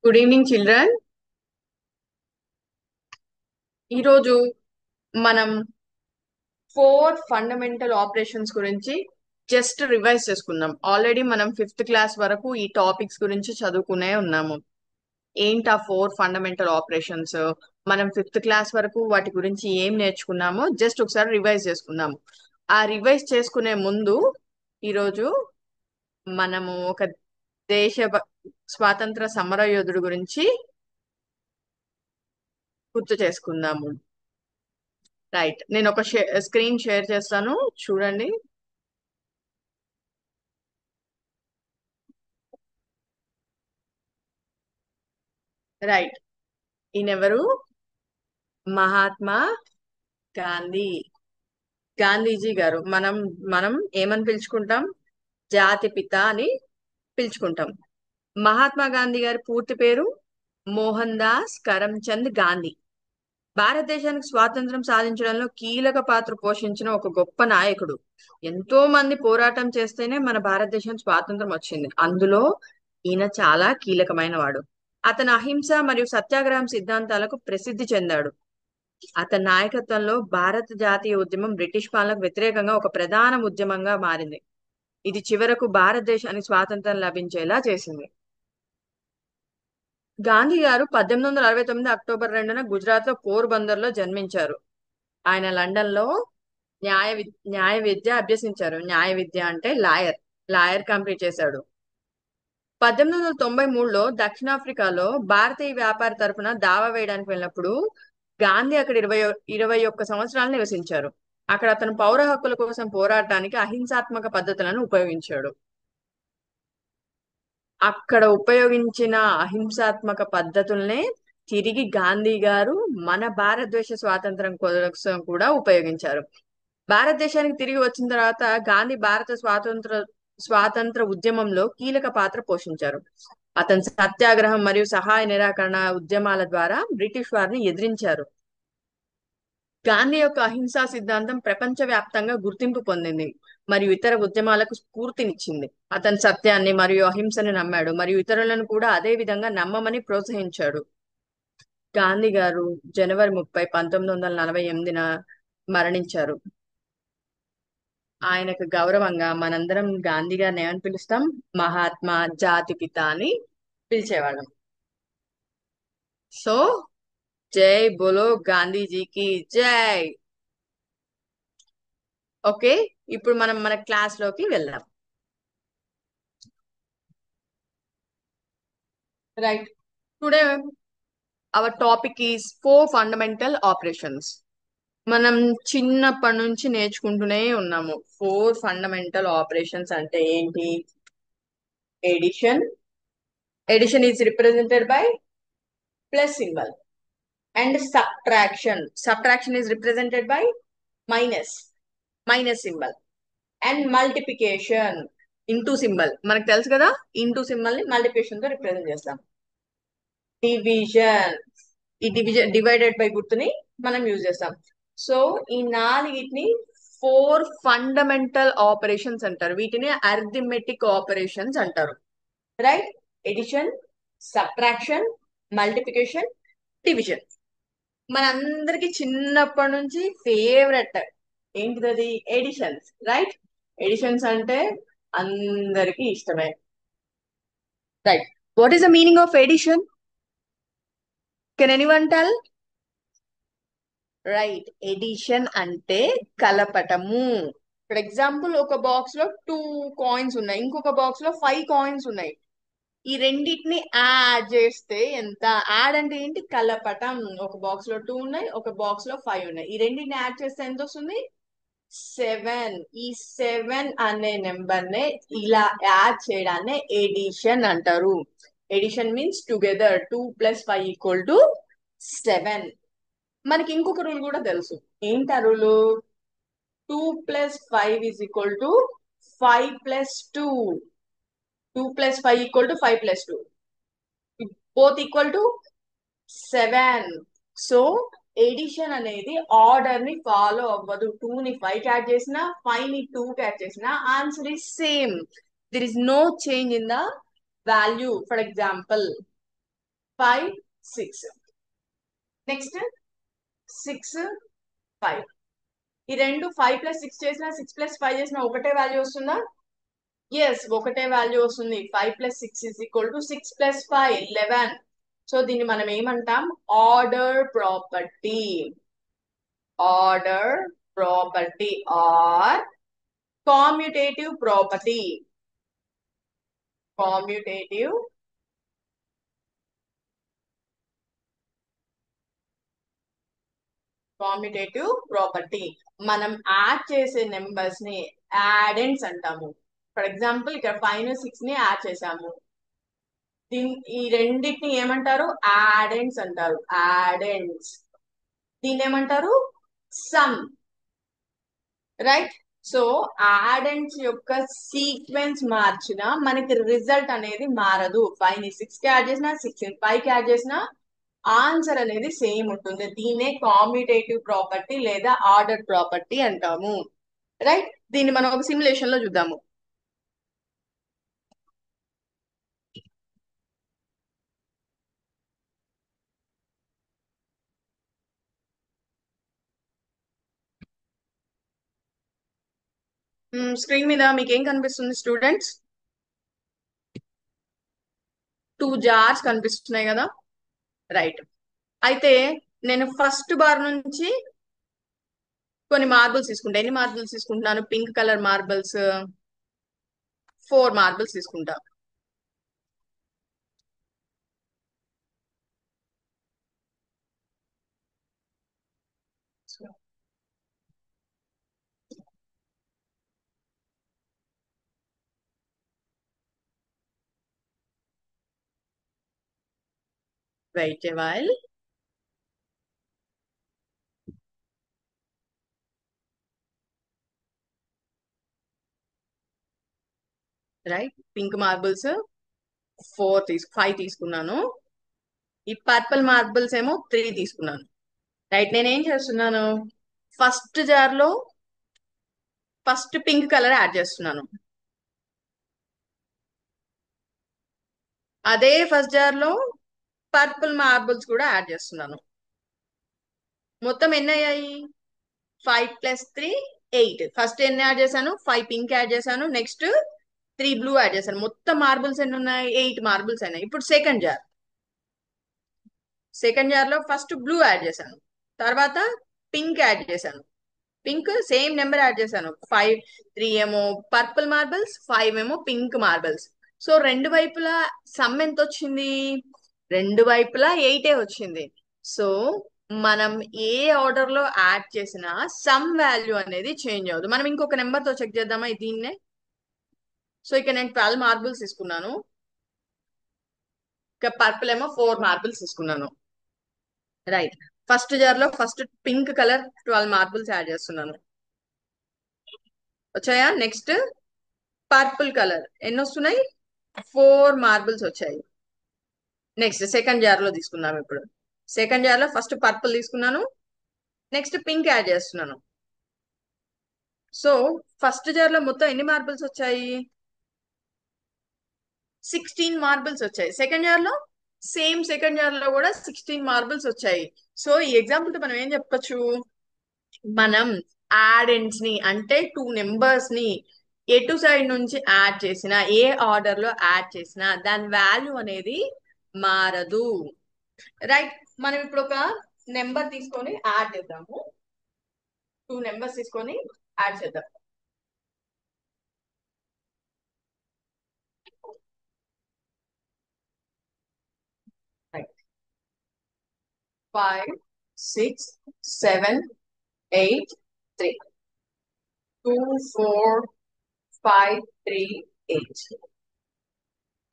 Good evening children. ఈరోజు మనం 4 fundamental operations గురించి జస్ట్ రివైజ్ చేసుకుందాం. ఆల్రెడీ మనం 5th క్లాస్ వరకు ఈ టాపిక్స్ గురించి చదువుకునే ఉన్నాము. ఏంటి ఆ 4 ఫండమెంటల్ ఆపరేషన్స్? మనం 5th క్లాస్ వరకు వాటి గురించి ఏం నేర్చుకున్నామో జస్ట్ ఒకసారి రివైజ్ చేసుకుందాము. ఆ రివైజ్ చేసుకునే ముందు ఈరోజు మనము ఒక దేశ స్వాతంత్ర సమర యోధుడు గురించి గుర్తు చేసుకుందాము. రైట్, నేను ఒక స్క్రీన్ షేర్ చేస్తాను, చూడండి. రైట్, ఈయనెవరు? మహాత్మా గాంధీ. గాంధీజీ గారు. మనం మనం ఏమని పిలుచుకుంటాం? జాతి పిత అని పిలుచుకుంటాం. మహాత్మా గాంధీ గారి పూర్తి పేరు మోహన్ దాస్ కరమ్చంద్ గాంధీ. భారతదేశానికి స్వాతంత్రం సాధించడంలో కీలక పాత్ర పోషించిన ఒక గొప్ప నాయకుడు. ఎంతో మంది పోరాటం చేస్తేనే మన భారతదేశం స్వాతంత్రం వచ్చింది. అందులో ఈయన చాలా కీలకమైన వాడు. అతను అహింస మరియు సత్యాగ్రహం సిద్ధాంతాలకు ప్రసిద్ధి చెందాడు. అతని నాయకత్వంలో భారత జాతీయ ఉద్యమం బ్రిటిష్ పాలనకు వ్యతిరేకంగా ఒక ప్రధాన ఉద్యమంగా మారింది. ఇది చివరకు భారతదేశానికి స్వాతంత్రం లభించేలా చేసింది. గాంధీ గారు 1869 అక్టోబర్ 2న గుజరాత్ లో పోర్బందర్ లో జన్మించారు. ఆయన లండన్ లో న్యాయ విద్య అభ్యసించారు. న్యాయ విద్య అంటే లాయర్ కంప్లీట్ చేశాడు. 1893లో దక్షిణాఫ్రికాలో భారతీయ వ్యాపారి తరఫున దావా వేయడానికి వెళ్ళినప్పుడు గాంధీ అక్కడ 21 సంవత్సరాలు నివసించారు. అక్కడ అతను పౌర హక్కుల కోసం పోరాటానికి అహింసాత్మక పద్ధతులను ఉపయోగించాడు. అక్కడ ఉపయోగించిన అహింసాత్మక పద్ధతుల్నే తిరిగి గాంధీ గారు మన భారతదేశ స్వాతంత్రం కోసం కూడా ఉపయోగించారు. భారతదేశానికి తిరిగి వచ్చిన తర్వాత గాంధీ భారత స్వాతంత్ర ఉద్యమంలో కీలక పాత్ర పోషించారు. అతను సత్యాగ్రహం మరియు సహాయ నిరాకరణ ఉద్యమాల ద్వారా బ్రిటిష్ వారిని ఎదిరించారు. గాంధీ యొక్క అహింసా సిద్ధాంతం ప్రపంచవ్యాప్తంగా గుర్తింపు పొందింది మరియు ఇతర ఉద్యమాలకు స్ఫూర్తినిచ్చింది. అతను సత్యాన్ని మరియు అహింసని నమ్మాడు మరియు ఇతరులను కూడా అదే విధంగా నమ్మమని ప్రోత్సహించాడు. గాంధీ గారు జనవరి 30, 1948న మరణించారు. ఆయనకు గౌరవంగా మనందరం గాంధీ గారిని ఏమని పిలుస్తాం? మహాత్మా జాతిపిత అని పిలిచేవాళ్ళం. సో జై బోలో గాంధీజీకి జై. ఓకే, ఇప్పుడు మనం మన క్లాస్ లోకి వెళ్దాం. Right, today our topic is 4 fundamental operations. మనం చిన్నప్పటి నుంచి నేర్చుకుంటూనే ఉన్నాము. 4 ఫండమెంటల్ ఆపరేషన్స్ అంటే ఏంటి? Addition. Addition is represented by plus symbol. And subtraction is represented by minus symbol. And multiplication into symbol. మనకు తెలుసు కదా, ఇంటూ సింబల్ ని మల్టిప్లికేషన్ తో రిప్రజెంట్ చేస్తాం. డివిజన్, ఈ డివైడెడ్ బై గుర్తుని మనం యూజ్ చేస్తాం. సో ఈ నాలుగిటిని 4 ఫండమెంటల్ ఆపరేషన్స్ అంటారు. వీటిని అర్థమెటిక్ ఆపరేషన్స్ అంటారు. Right, addition, subtraction, multiplication, division. మనందరికి చిన్నప్పటి నుంచి ఫేవరెట్ ఏంటిది? ఎడిషన్స్. రైట్, ఎడిషన్స్ అంటే అందరికి ఇష్టమే. Right, what is the meaning of addition? Can anyone tell? Right, addition అంటే కలపటము. ఫర్ ఎగ్జాంపుల్, ఒక బాక్స్ లో 2 కాయిన్స్ ఉన్నాయి, ఇంకొక బాక్స్ లో 5 కాయిన్స్ ఉన్నాయి. ఈ రెండింటిని యాడ్ చేస్తే ఎంత? యాడ్ అంటే ఏంటి? కలపటం. ఒక బాక్స్ లో 2 ఉన్నాయి, ఒక బాక్స్ లో 5 ఉన్నాయి. ఈ రెండింటిని యాడ్ చేస్తే ఎంత వస్తుంది? 7. ఈ 7 అనే నెంబర్ నే ఇలా యాడ్ చేయడాన్ని ఎడిషన్ అంటారు. Addition means together 2 + 5 = 7. మనకి ఇంకొక రూల్ కూడా తెలుసు. ఏంటి ఆ rule? 2 + 5 = 5 + 2. 2 + 5 = 5 + 2. Both equal to 7. So addition అనేది ఆర్డర్ ని ఫాలో అవ్వదు. 2 ని 5 కి యాడ్ చేసినా, 5 ని 2 కి యాడ్ చేసినా answer is same. There is no change in the value. For example, 5 6. Next 6 5. ఈ రెండు 5 + 6 చేసినా 6 + 5 చేసినా ఒకటే వాల్యూ వస్తుందా? ఎస్, ఒకటే వాల్యూ వస్తుంది. 5 + 6 = 6 + 5 11. సో దీన్ని మనం ఏమంటాం? Order property. Order property or కామ్యుటేటివ్ property. Commutative property. మనం యాడ్ చేసే నెంబర్స్ ని యాడెండ్స్ అంటాము. ఫర్ ఎగ్జాంపుల్ ఇక్కడ 5 ని 6 ని యాడ్ చేసాము. ఈ రెండింటిని ఏమంటారు? యాడెండ్స్ అంటారు. యాడెండ్స్. దీన్ని ఏమంటారు? సమ్. రైట్. సో యాడెండ్స్ యొక్క సీక్వెన్స్ మార్చినా మనకి రిజల్ట్ అనేది మారదు. 5 ని 6 కి యాడ్ చేసినా 6 ని 5 కి యాడ్ చేసినా ఆన్సర్ అనేది సేమ్ ఉంటుంది. దీన్నే కామ్యుటేటివ్ ప్రాపర్టీ లేదా ఆర్డర్ ప్రాపర్టీ అంటాము. రైట్. దీన్ని మనం ఒక సిమ్యులేషన్ లో చూద్దాము. స్క్రీన్ మీద మీకు ఏం కనిపిస్తుంది స్టూడెంట్స్? 2 జార్స్ కనిపిస్తున్నాయి కదా. రైట్. అయితే నేను ఫస్ట్ బార్ నుంచి కొన్ని మార్బుల్స్ తీసుకుంటా. ఎన్ని మార్బుల్స్ తీసుకుంటున్నాను? పింక్ కలర్ మార్బుల్స్ 4 మార్బుల్స్ తీసుకుంటా. Wait a while. Right. Pink marbles 5 తీసుకున్నాను. ఈ పర్పుల్ మార్బుల్స్ ఏమో 3 తీసుకున్నాను. రైట్. నేనేం చేస్తున్నాను? ఫస్ట్ జార్ లో ఫస్ట్ పింక్ కలర్ యాడ్ చేస్తున్నాను. అదే ఫస్ట్ జార్ లో పర్పుల్ మార్బుల్స్ కూడా యాడ్ చేస్తున్నాను. మొత్తం ఎన్ని అయ్యాయి? 5 + 3 8. ఫస్ట్ ఎన్ని యాడ్ చేశాను? 5 పింక్ యాడ్ చేశాను. నెక్స్ట్ 3 బ్లూ యాడ్ చేశాను. మొత్తం మార్బుల్స్ ఎన్ని ఉన్నాయి? 8 మార్బుల్స్ అయినాయి. ఇప్పుడు సెకండ్ జార్ లో ఫస్ట్ బ్లూ యాడ్ చేశాను. తర్వాత పింక్ యాడ్ చేశాను. పింక్ సేమ్ నెంబర్ యాడ్ చేశాను. 5 3 ఏమో పర్పుల్ మార్బుల్స్, 5 ఏమో పింక్ మార్బుల్స్. సో రెండు వైపులా సమ్ ఎంత వచ్చింది? రెండు వైపులా 8 వచ్చింది. సో మనం ఏ ఆర్డర్ లో యాడ్ చేసినా సమ్ వాల్యూ అనేది చేంజ్ అవ్వదు. మనం ఇంకొక నెంబర్ తో చెక్ చేద్దామా దీన్నే? సో ఇక్కడ నేను 12 మార్బుల్స్ తీసుకున్నాను. ఇక పర్పుల్ ఏమో 4 మార్బుల్స్ తీసుకున్నాను. రైట్. ఫస్ట్ జార్ లో first pink colour 12 marbles add చేస్తున్నాను. వచ్చాయా? నెక్స్ట్ పర్పుల్ కలర్ ఎన్ని వస్తున్నాయి? 4 మార్బుల్స్ వచ్చాయి. నెక్స్ట్ సెకండ్ జార్ లో తీసుకున్నాము. ఇప్పుడు సెకండ్ జార్ లో ఫస్ట్ పర్పుల్ తీసుకున్నాను. నెక్స్ట్ పింక్ యాడ్ చేస్తున్నాను. సో ఫస్ట్ జార్ లో మొత్తం ఎన్ని మార్బుల్స్ వచ్చాయి? 16 మార్బుల్స్ వచ్చాయి. సెకండ్ జార్ లో సెకండ్ జార్ లో కూడా 16 మార్బుల్స్ వచ్చాయి. సో ఈ ఎగ్జాంపుల్ తో మనం ఏం చెప్పొచ్చు? మనం యాడెండ్స్ ని అంటే 2 నెంబర్స్ ని ఎటు సైడ్ నుంచి యాడ్ చేసినా, ఏ ఆర్డర్ లో యాడ్ చేసినా దాని వాల్యూ అనేది మారదు. రైట్. మనం ఇప్పుడు ఒక నెంబర్ తీసుకొని యాడ్ చేద్దాము. 2 నెంబర్స్ తీసుకొని యాడ్ చేద్దాం. రైట్. 5 6 7 8 3 2 4 5 3 8.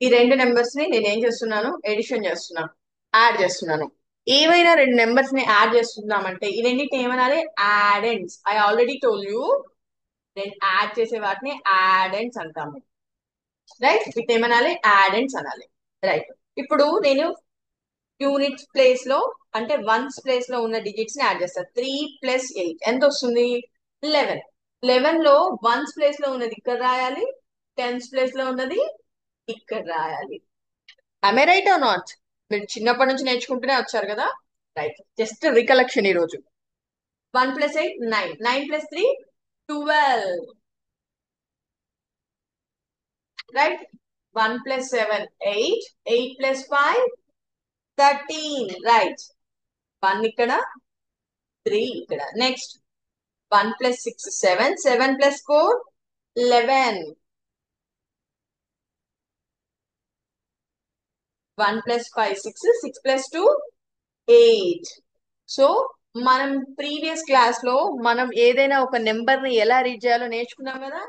ఈ రెండు నెంబర్స్ ని నేను ఏం చేస్తున్నాను? ఎడిషన్ చేస్తున్నాను, యాడ్ చేస్తున్నాను. ఏమైనా రెండు నెంబర్స్ ని యాడ్ చేస్తున్నామంటే ఈ రెండింటిని ఏమనాలి? యాడెండ్స్. ఐ ఆల్రెడీ టోల్ యూ, నేను యాడ్ చేసే వాటిని యాడెండ్స్ అంటాము. రైట్. వీటిని ఏమనాలి? యాడెండ్స్ అనాలి. రైట్. ఇప్పుడు నేను యూనిట్స్ ప్లేస్ లో అంటే వన్స్ ప్లేస్ లో ఉన్న డిజిట్స్ ని యాడ్ చేస్తాను. 3 + 8 ఎంత వస్తుంది? 11. 11 లో వన్స్ ప్లేస్ లో ఉన్నది ఇక్కడ రాయాలి, టెన్స్ ప్లేస్ లో ఉన్నది ఇక్కడ రాయాలి. Am I right or not? మీరు చిన్నప్పటి నుంచి నేర్చుకుంటూనే వచ్చారు కదా. రైట్, జస్ట్ రికలెక్షన్ ఈ రోజు. 1 + 8 9, 9 + 3 12, రైట్. 1 + 7 8, 8 + 5 13, రైట్. 1 ఇక్కడ, 3 ఇక్కడ. నెక్స్ట్ 1 + 6 7, 7 + 4 11, 1 + 5 6, 6 + 2 8. సో మనం ప్రీవియస్ క్లాస్ లో మనం ఏదైనా ఒక నెంబర్ ని ఎలా రీడ్ చేయాలో నేర్చుకున్నాం కదా.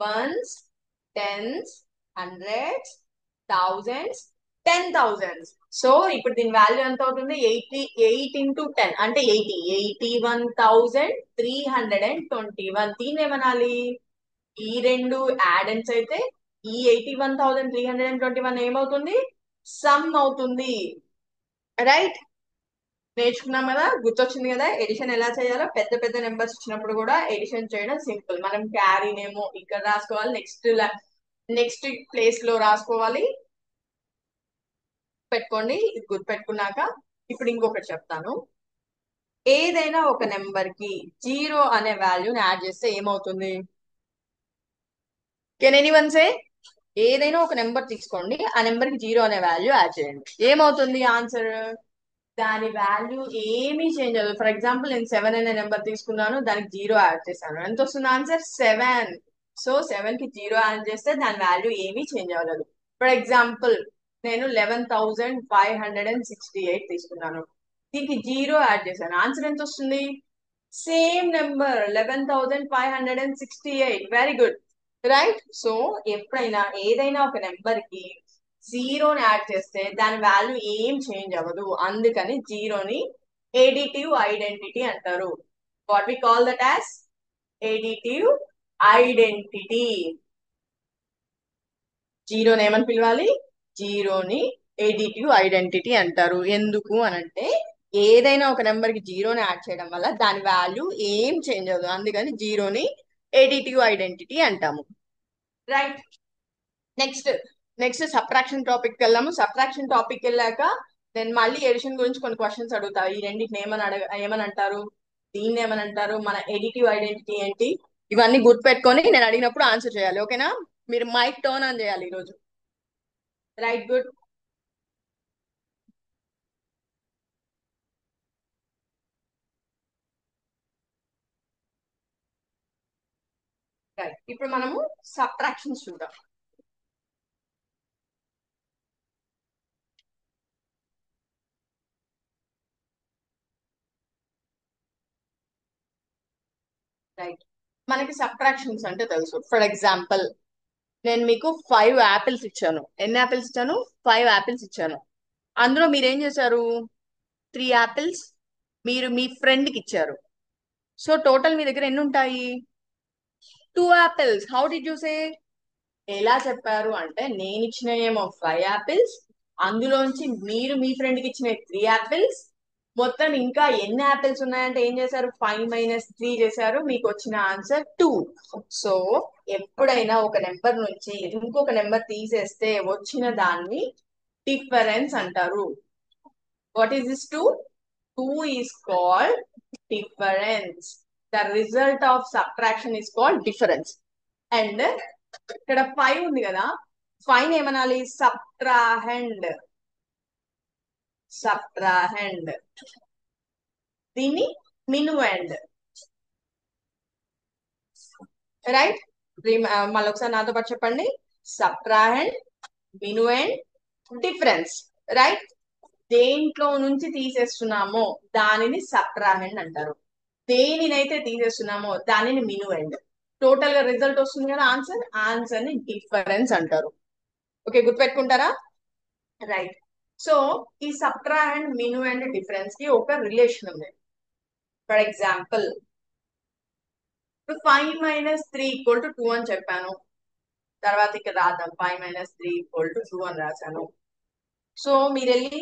Ones, tens, hundreds, thousands, 10,000s. So ఇప్పుడు దీని వాల్యూ ఎంత అవుతుంది? 8 × 10 అంటే 80, 81,321. దీన్ని ఏమనాలి? ఈ రెండు యాడెన్స్ అయితే ఈ 81,321 ఏమవుతుంది? సమ్ అవుతుంది. రైట్, నేర్చుకున్నాం కదా, గుర్తొచ్చింది కదా ఎడిషన్ ఎలా చేయాలో. పెద్ద పెద్ద నెంబర్స్ ఇచ్చినప్పుడు కూడా ఎడిషన్ చేయడం సింపుల్. మనం క్యారీనేమో ఇక్కడ రాసుకోవాలి, నెక్స్ట్ ప్లేస్ లో రాసుకోవాలి. పెట్టుకోండి, ఇది గుర్తు పెట్టుకున్నాక ఇప్పుడు ఇంకొకటి చెప్తాను. ఏదైనా ఒక నెంబర్ కి 0 అనే వాల్యూని యాడ్ చేస్తే ఏమవుతుంది? కెన్ ఎనీవన్ సే? ఏదైనా ఒక నెంబర్ తీసుకోండి, ఆ నెంబర్ కి 0 అనే వాల్యూ యాడ్ చేయండి, ఏమవుతుంది ఆన్సర్? దాని వాల్యూ ఏమీ చేంజ్ అవ్వదు. ఫర్ ఎగ్జాంపుల్ నేను 7 అనే నెంబర్ తీసుకున్నాను, దానికి 0 యాడ్ చేశాను, ఎంత వస్తుంది ఆన్సర్? 7. సో 7 కి 0 యాడ్ చేస్తే దాని వాల్యూ ఏమీ చేంజ్ అవ్వదు. ఫర్ ఎగ్జాంపుల్ నేను 11,568 తీసుకున్నాను, దీనికి 0 యాడ్ చేశాను, ఆన్సర్ ఎంత వస్తుంది? Same number 11,568. Very good, right. So ఎప్పుడైనా ఏదైనా ఒక నెంబర్ కి 0ని యాడ్ చేస్తే దాని వాల్యూ ఏం చేంజ్ అవ్వదు, అందుకని 0ని ఎడిటివ్ ఐడెంటిటీ అంటారు. What we call that as additive identity. 0ని ఏమని పిలవాలి? 0ని ఎడిటివ్ ఐడెంటిటీ అంటారు. ఎందుకు అనంటే ఏదైనా ఒక నెంబర్ కి 0ని యాడ్ చేయడం వల్ల దాని వాల్యూ ఏం చేంజ్ అవ్వదు, అందుకని 0ని ఎడిటివ్ ఐడెంటిటీ అంటాము. Right, next next subtraction topic వెళ్దాము. సబ్ట్రాక్షన్ టాపిక్ వెళ్ళాక నేను మళ్ళీ ఎడిషన్ గురించి కొన్ని క్వశ్చన్స్ అడుగుతా. ఈ రెండింటిని ఏమని అంటారు, దీన్ని ఏమని అంటారు, మన ఎడిటివ్ ఐడెంటిటీ ఏంటి, ఇవన్నీ గుర్తుపెట్టుకొని నేను అడిగినప్పుడు ఆన్సర్ చేయాలి. ఓకేనా? మీరు మైక్ టర్న్ ఆన్ చేయాలి ఈరోజు. Right, good. రైట్, ఇప్పుడు మనము సబ్ట్రాక్షన్స్ చూద్దాం. రైట్, మనకి సబ్ట్రాక్షన్స్ అంటే తెలుసు. ఫర్ ఎగ్జాంపుల్ నేను మీకు 5 యాపిల్స్ ఇచ్చాను. ఎన్ని యాపిల్స్ ఇచ్చాను? 5 యాపిల్స్ ఇచ్చాను. అందులో మీరు ఏం చేశారు? 3 యాపిల్స్ మీరు మీ ఫ్రెండ్ కి ఇచ్చారు. సో టోటల్ మీ దగ్గర ఎన్ని ఉంటాయి? 2 apples. How did you say? ఎలా చెప్పారు అంటే నేను ఇచ్చిన ఏమో 5 యాపిల్స్, అందులోంచి మీరు మీ ఫ్రెండ్ కి ఇచ్చిన 3 యాపిల్స్, మొత్తం ఇంకా ఎన్ని యాపిల్స్ ఉన్నాయంటే ఏం చేశారు? 5 - 3 చేశారు, మీకు వచ్చిన ఆన్సర్ 2. సో ఎప్పుడైనా ఒక నెంబర్ నుంచి ఇంకొక నెంబర్ తీసేస్తే వచ్చిన దాన్ని డిఫరెన్స్ అంటారు. What is this 2? 2 is called difference. The result of subtraction is called difference. And ఇక్కడ 5 ఉంది కదా, 5 ఏమనాలి? సబ్ట్రాహెండ్. సబ్ట్రాహెండ్. దీన్ని మినువెండ్. రైట్, మళ్ళీ ఒకసారి నాతో పాటు చెప్పండి. Subtrahend, మినువెండ్, difference. రైట్, దేంట్లో నుంచి తీసేస్తున్నామో దానిని సబ్ట్రాహెండ్ అంటారు, దేనినైతే తీసేస్తున్నామో దానిని మినువెండ్. టోటల్ గా రిజల్ట్ వస్తుంది కదా ఆన్సర్, ఆన్సర్ ని డిఫరెన్స్ అంటారు. ఓకే, గుర్తుపెట్టుకుంటారా? రైట్. సో ఈ సబ్ట్రాహెండ్, మినువెండ్, డిఫరెన్స్ కి ఒక రిలేషన్ ఉంది. ఫర్ ఎగ్జాంపుల్ ఇప్పుడు 5 - 3 = 2 అని చెప్పాను. తర్వాత ఇక్కడ రాద్దాం, 5 - 3 = 2 అని రాశాను. సో మీరు వెళ్ళి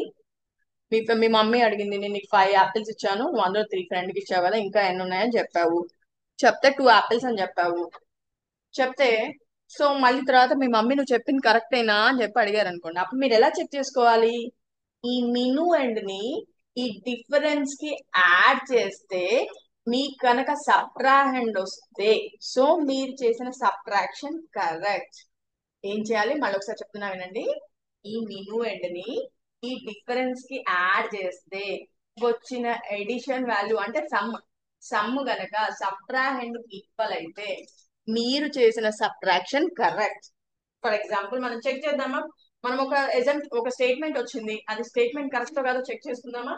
మీ మమ్మీ అడిగింది, నేను నీకు 5 యాపిల్స్ ఇచ్చాను, నువ్వు అందులో 3 ఫ్రెండ్కి ఇచ్చావు కదా, ఇంకా ఎన్ని ఉన్నాయని చెప్పావు. చెప్తే 2 యాపిల్స్ అని చెప్పావు. చెప్తే సో మళ్ళీ తర్వాత మీ మమ్మీ నువ్వు చెప్పింది కరెక్టేనా అని చెప్పి అడిగారు అనుకోండి, అప్పుడు మీరు ఎలా చెక్ చేసుకోవాలి? ఈ మిను ఎండ్ ని ఈ డిఫరెన్స్ కి యాడ్ చేస్తే మీకు కనుక సబ్ట్రాహెండ్ వస్తే సో మీరు చేసిన సబ్ట్రాక్షన్ కరెక్ట్. ఏం చేయాలి మళ్ళీ ఒకసారి చెప్తున్నా వినండి. ఈ మిను ఎండ్ ని ఈ డిఫరెన్స్ కి యాడ్ చేస్తే వచ్చిన ఎడిషన్ వాల్యూ అంటే సమ్ గనక సబ్ట్రాహెండ్ ఈక్వల్ అయితే మీరు చేసిన సబ్ట్రాక్షన్ కరెక్ట్. ఫర్ ఎగ్జాంపుల్ మనం చెక్ చేద్దామా, మనం ఒక స్టేట్మెంట్ వచ్చింది, అది స్టేట్మెంట్ కరెక్ట్ కాదో చెక్ చేసుకుందామా.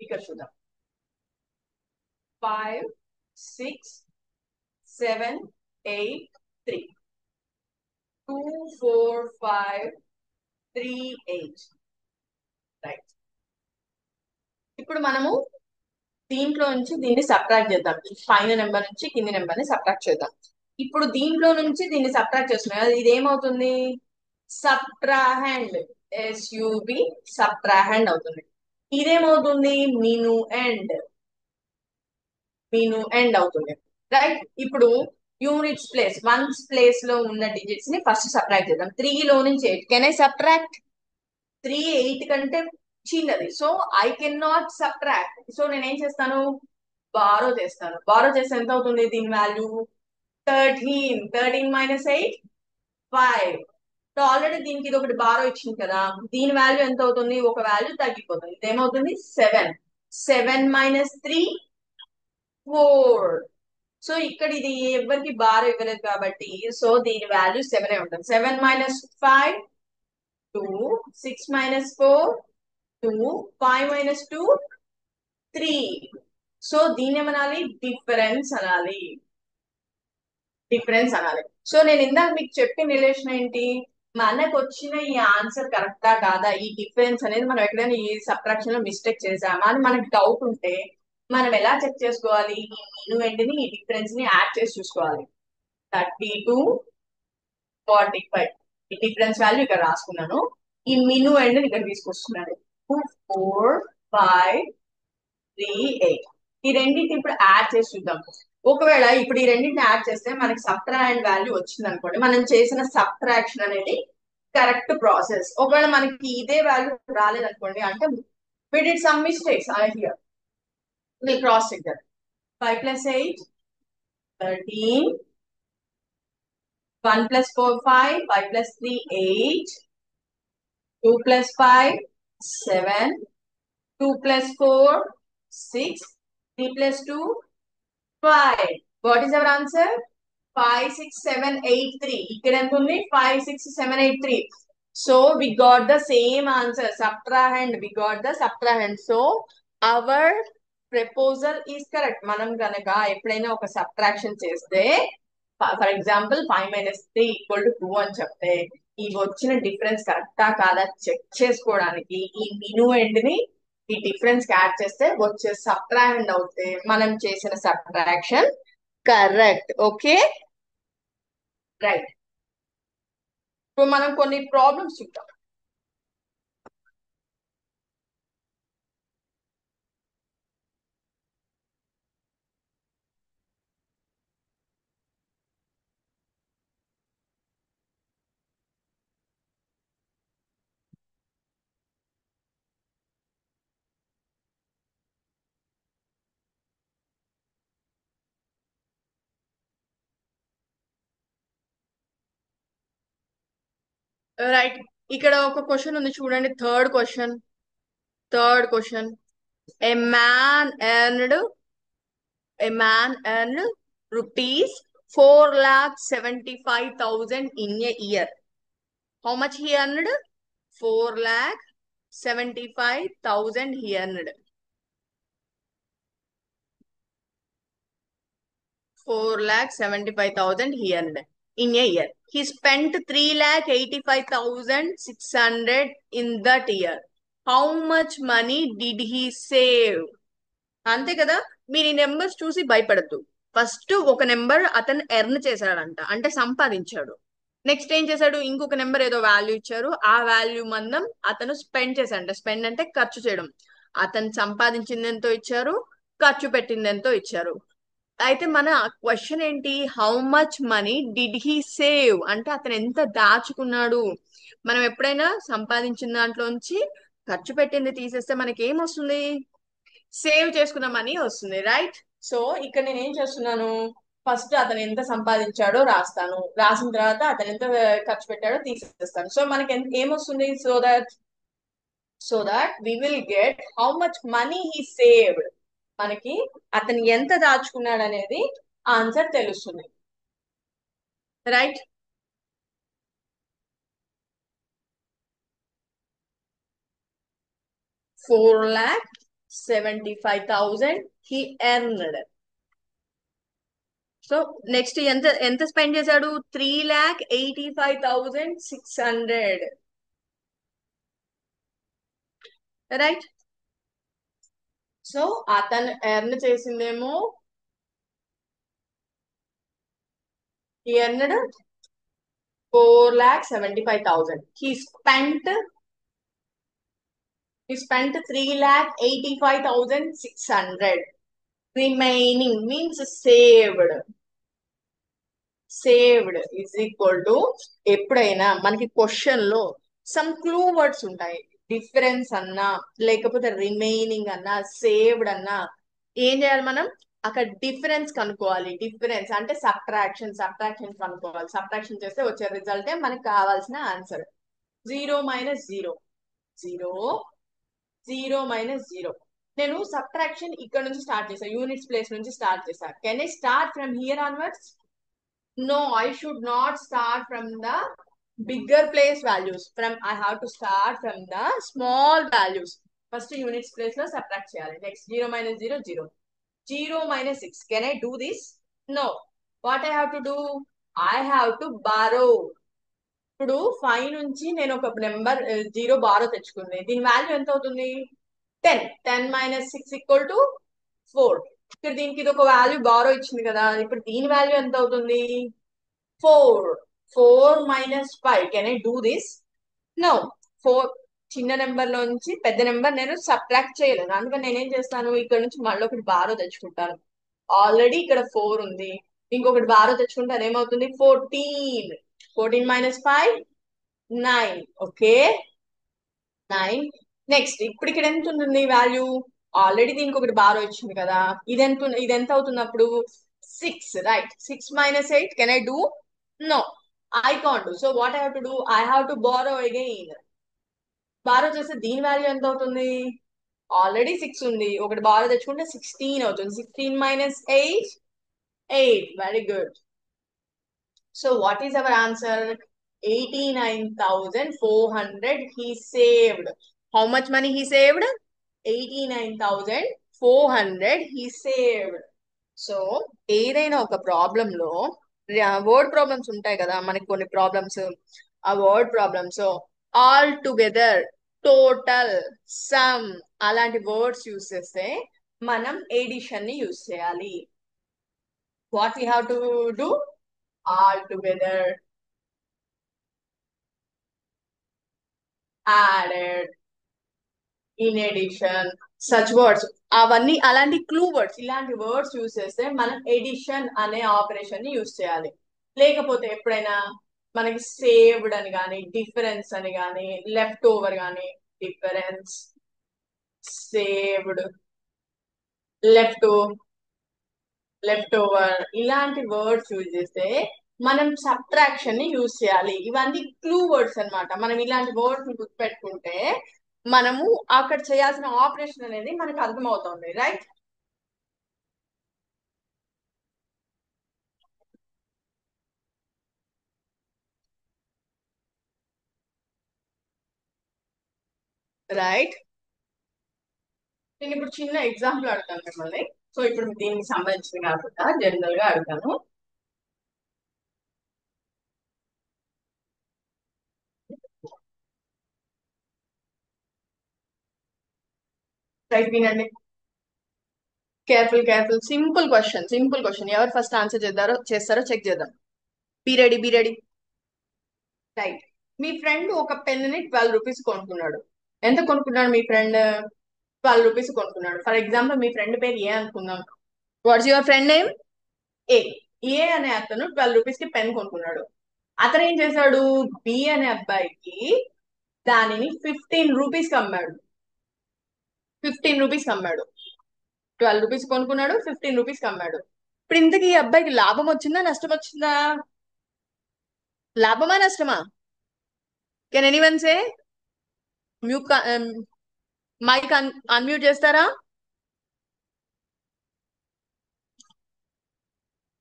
ఇక్కడ చూద్దాం. 5 6 7 8 3 2 4 5 3 8 రైట్. ఇప్పుడు మనము దీంట్లో నుంచి దీన్ని సబ్ట్రాక్ట్ చేద్దాం. పైన నెంబర్ నుంచి కింది నెంబర్ ని సబ్ట్రాక్ట్ చేద్దాం. ఇప్పుడు దీంట్లో నుంచి దీన్ని సబ్ట్రాక్ట్ చేస్తున్నాం, ఇది ఏమవుతుంది సబ్ట్రాహెండ్, ఎస్యుబి సబ్ట్రాహెండ్ అవుతుంది. ఇదేమవుతుంది మిను ఎండ్, అవుతుంది రైట్. ఇప్పుడు యూనిట్స్ ప్లేస్ వన్స్ ప్లేస్ లో ఉన్న డిజిట్స్ ని ఫస్ట్ సబ్ట్రాక్ట్ చేద్దాం. 3 లో నుంచి 8 కెన్ ఐ సబ్ట్రాక్ట్? 3 8 కంటే చిన్నది, so I can not subtract. So నేనేం చేస్తాను, బారో చేస్తాను. బారో చేస్తే ఎంత అవుతుంది దీని వాల్యూ 13. 13 మైనస్ 8 5. సో ఆల్రెడీ దీనికి ఇది ఒకటి బారో ఇచ్చింది కదా, దీని వాల్యూ ఎంత అవుతుంది, ఒక వాల్యూ తగ్గిపోతుంది. ఇదేమవుతుంది 7. 7 మైనస్ 3 4. సో ఇక్కడ ఇది ఎవరికి బారో ఇవ్వలేదు కాబట్టి సో దీని వాల్యూ 7 ఉంటుంది. 7 మైనస్ 5 2. 6 మైనస్ 4 2. 5 మైనస్ 2 3. సో దీని ఏమనాలి, డిఫరెన్స్ అనాలి. సో నేను ఇందాక మీకు చెప్పిన రిలేషన్ ఏంటి, మనకు వచ్చిన ఈ ఆన్సర్ కరెక్టా కాదా, ఈ డిఫరెన్స్ అనేది మనం ఎక్కడైనా ఈ సబ్ట్రాక్షన్ లో మిస్టేక్ చేసామా అని మనకు డౌట్ ఉంటే మనం ఎలా చెక్ చేసుకోవాలి, ఈ మిను ఎండ్ని ఈ డిఫరెన్స్ ని యాడ్ చేసి చూసుకోవాలి. 32 45 ఈ డిఫరెన్స్ వాల్యూ ఇక్కడ రాసుకున్నాను, ఈ మిను ఎండ్ ఇక్కడ తీసుకొస్తున్నాను. 2 4 5 3 8 ఈ రెండింటిని ఇప్పుడు యాడ్ చేసి చూద్దాం. ఒకవేళ ఇప్పుడు ఈ రెండింటిని యాడ్ చేస్తే మనకి సబ్ట్రాహెండ్ వాల్యూ వచ్చింది అనుకోండి, మనం చేసిన సబ్ట్రాక్షన్ అనేది కరెక్ట్ ప్రాసెస్. ఒకవేళ మనకి ఇదే వాల్యూ రాలేదనుకోండి అంటే we did some mistakes here. We'll cross check that. 5 plus 8 13. 1 plus 4 5. 5 plus 3 8. 2 plus 5 7. 2 plus 4 6. 3 plus 2 5. What is our answer? 5 6 7 8 3. ఇక్కడ ఎంత ఉంది 5 6 7 8 3. So we got the same answer, subtrahend. We got the subtrahend. So our proposal is correct. మనం కనుక ఎప్పుడైనా ఒక subtraction చేస్తే for example 5 minus 3 equal to 2 అని చెప్తే ఇవి వచ్చిన డిఫరెన్స్ కరెక్టా కాదా చెక్ చేసుకోవడానికి ఈ మిను ఎండ్ ని ఈ డిఫరెన్స్ యాడ్ చేస్తే వచ్చే సబ్ట్రాహెండ్ అవుతే మనం చేసిన సబ్ట్రాక్షన్ కరెక్ట్. Okay right. ఇప్పుడు మనం కొన్ని ప్రాబ్లమ్స్ చూద్దాం. రైట్, ఇక్కడ ఒక క్వశ్చన్ ఉంది చూడండి. Third question A man earned rupees 4,75,000 in a year. How much he earned? 4,75,000 he earned. 4,75,000 he earned in a year. He spent 3,85,600 in that year. How much money did he save? అంతే కదా, మీరు ఈ numbers చూసి భయపడద్దు. First ఒక number అతను earn చేశాడంట, అంటే సంపాదించాడు. నెక్స్ట్ ఏం చేశాడు, ఇంకొక నెంబర్ ఏదో వాల్యూ ఇచ్చారు, ఆ వాల్యూ మందం అతను స్పెండ్ చేశాడంట. స్పెండ్ అంటే ఖర్చు చేయడం. అతను సంపాదించింది ఎంతో ఇచ్చారు, ఖర్చు పెట్టింది ఎంతో ఇచ్చారు. అయితే మన క్వశ్చన్ ఏంటి, how much money did he save అంటే అతను ఎంత దాచుకున్నాడు. మనం ఎప్పుడైనా సంపాదించిన దాంట్లోంచి ఖర్చు పెట్టింది తీసేస్తే మనకి ఏం వస్తుంది, సేవ్ చేసుకున్న మనీ వస్తుంది, రైట్. సో ఇక్కడ నేను ఏం చేస్తున్నాను, ఫస్ట్ అతను ఎంత సంపాదించాడో రాస్తాను, రాసిన తర్వాత అతను ఎంత ఖర్చు పెట్టాడో తీసేస్తాను. సో మనకి ఏమొస్తుంది, so that we will get how much money he saved. మనకి అతను ఎంత దాచుకున్నాడు అనేది ఆన్సర్ తెలుస్తుంది, right. 4,75,000 he earned. So next ఎంత ఎంత స్పెండ్ చేశాడు, 3,85,600, రైట్. సో అతను ఎర్న్ చేసిందేమో, he earned 4,75,000. He spent 3,85,600. Remaining means saved is equal to, ఎప్పుడైనా మనకి క్వశ్చన్ లో సమ్ క్లూ వర్డ్స్ ఉంటాయి, డిఫరెన్స్ అన్నా లేకపోతే రిమైనింగ్ అన్నా సేవ్డ్ అన్నా, ఏం చేయాలి మనం, అక్కడ డిఫరెన్స్ కనుక్కోవాలి. డిఫరెన్స్ అంటే సబ్ట్రాక్షన్ కనుక్కోవాలి. సబ్ట్రాక్షన్ చేస్తే వచ్చే రిజల్టే మనకి కావాల్సిన ఆన్సర్. 0 - 0, 0, 0 - 0. నేను సబ్ట్రాక్షన్ ఇక్కడ నుంచి స్టార్ట్ చేశాను, యూనిట్స్ ప్లేస్ నుంచి స్టార్ట్ చేశాను. Can I start from here onwards? No, I should not start from the bigger place values. I have to start from the small values. First units place lo subtract cheyali. Next 0 - 0, 0. 0 - 6. Can I do this? No. What I have to do? I have to borrow. ఇప్పుడు 5 నుంచి నేను ఒక number 0 borrow తెచ్చుకుంది. దీని value ఎంత అవుతుంది? 10. 10 - 6 = 4. ఇక్కడ దీనికి ఇది ఒక వాల్యూ బారో ఇచ్చింది కదా, ఇప్పుడు దీని వాల్యూ ఎంత అవుతుంది? 4. 4 - 5. Can I do this? No. 4 చిన్న నెంబర్ లో నుంచి పెద్ద నెంబర్ నేను సబ్ట్రాక్ట్ చేయలేను. అందుకని నేనేం చేస్తాను, ఇక్కడ నుంచి మళ్ళీ ఒకటి బారో తెచ్చుకుంటాను. ఆల్రెడీ ఇక్కడ 4 ఉంది, ఇంకొకటి బారో తెచ్చుకుంటే అదేమవుతుంది? 14. 14 - 5, 9. ఓకే, 9. నెక్స్ట్ ఇప్పుడు ఇక్కడ ఎంత ఉంటుంది వాల్యూ? ఆల్రెడీ దీనికి ఒకటి బారో ఇచ్చింది కదా, ఇది ఎంత అవుతుంది అప్పుడు? 6, right. 6 - 8. Can I do? No, I can't do. So what I have to do? I have to borrow again. Borrow చేస్తే దీని వాల్యూ ఎంత అవుతుంది? ఆల్రెడీ 6 ఉంది, ఒకటి బారో తెచ్చుకుంటే 16 అవుతుంది. 16 - 8, 8. Very good. So what is our answer? 89,400 he saved. How much money he saved? 89,400 he saved. So ఏదైనా ఒక ప్రాబ్లం లో వర్డ్ ప్రాబ్లమ్స్ ఉంటాయి కదా, మనకి కొన్ని ప్రాబ్లమ్స్, ఆ word problems all together, total, some అలాంటి వర్డ్స్ యూస్ చేస్తే మనం ఎడిషన్ ని యూస్ చేయాలి. What we have to do? All together, added, in addition, such words, అవన్నీ అలాంటి క్లూ వర్డ్స్, ఇలాంటి వర్డ్స్ యూస్ చేస్తే మనం ఎడిషన్ అనే ఆపరేషన్ ని యూస్ చేయాలి. లేకపోతే ఎప్పుడైనా మనకి సేవ్డ్ అని కానీ, డిఫరెన్స్ అని కానీ, లెఫ్ట్ ఓవర్ కానీ, difference, saved, left left over ఇలాంటి వర్డ్స్ యూజ్ చేస్తే మనం సబ్ట్రాక్షన్ ని యూజ్ చేయాలి. ఇవన్నీ క్లూ వర్డ్స్ అన్నమాట. మనం ఇలాంటి వర్డ్స్ ని గుర్తుపెట్టుకుంటే మనము అక్కడ చేయాల్సిన ఆపరేషన్ అనేది మనకు అర్థమవుతుంది, రైట్. రైట్. నేను ఇప్పుడు చిన్న ఎగ్జాంపుల్ అడుగుతాను మిమ్మల్ని. సో ఇప్పుడు దీనికి సంబంధించింది కాకుండా జనరల్ గా అడుగుతాను. రైట్, వినండి. కేర్ఫుల్. Simple question. ఎవరు ఫస్ట్ ఆన్సర్ చేస్తారో చెక్ చేద్దాం. Be ready. రైట్. మీ ఫ్రెండ్ ఒక పెన్ ని 12 రూపీస్ కొనుక్కున్నాడు. ఎంత కొనుక్కున్నాడు మీ ఫ్రెండ్? 12 రూపీస్ కొనుక్కున్నాడు. ఫర్ ఎగ్జాంపుల్ మీ ఫ్రెండ్ పేరు ఏ అనుకుందాం. What's your friend name? A. A అనే అతను 12 రూపీస్ కి పెన్ కొనుక్కున్నాడు. అతను ఏం చేశాడు? బి అనే అబ్బాయికి దానిని 15 రూపీస్ కి అమ్మాడు. 15 రూపీస్ కి అమ్మాడు. 12 రూపీస్ కొనుక్కున్నాడు, 15 రూపీస్ కి అమ్మాడు. ఇప్పుడు ఇంతకీ ఈ అబ్బాయికి లాభం వచ్చిందా, నష్టం వచ్చిందా? లాభమా, నష్టమా? Can anyone say? Mute, mic unmute చేస్తారా?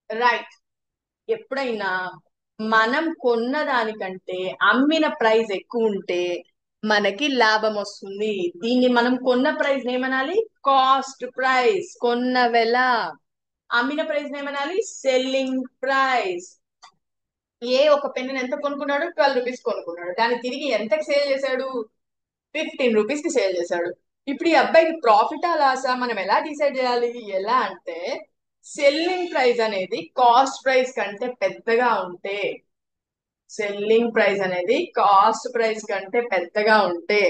రైట్. ఎప్పుడైనా మనం కొన్న దానికంటే అమ్మిన ప్రైస్ ఎక్కువ ఉంటే మనకి లాభం వస్తుంది. దీన్ని మనం కొన్న ప్రైస్ ఏమనాలి? కాస్ట్ ప్రైస్, కొన్న వెల. అమ్మిన ప్రైస్ ఏమనాలి? Selling price. ఏ ఒక పెన్ను ఎంత కొనుక్కున్నాడు? 12 రూపీస్ కొనుక్కున్నాడు. దాన్ని తిరిగి ఎంతకి సేల్ చేశాడు? 15 రూపీస్ కి సేల్ చేశాడు. ఇప్పుడు ఈ అబ్బాయికి ప్రాఫిటా లాసా మనం ఎలా డిసైడ్ చేయాలి? ఎలా అంటే, సెల్లింగ్ ప్రైస్ అనేది కాస్ట్ ప్రైస్ కంటే పెద్దగా ఉంటే, సెల్లింగ్ ప్రైస్ అనేది కాస్ట్ ప్రైస్ కంటే పెద్దగా ఉంటే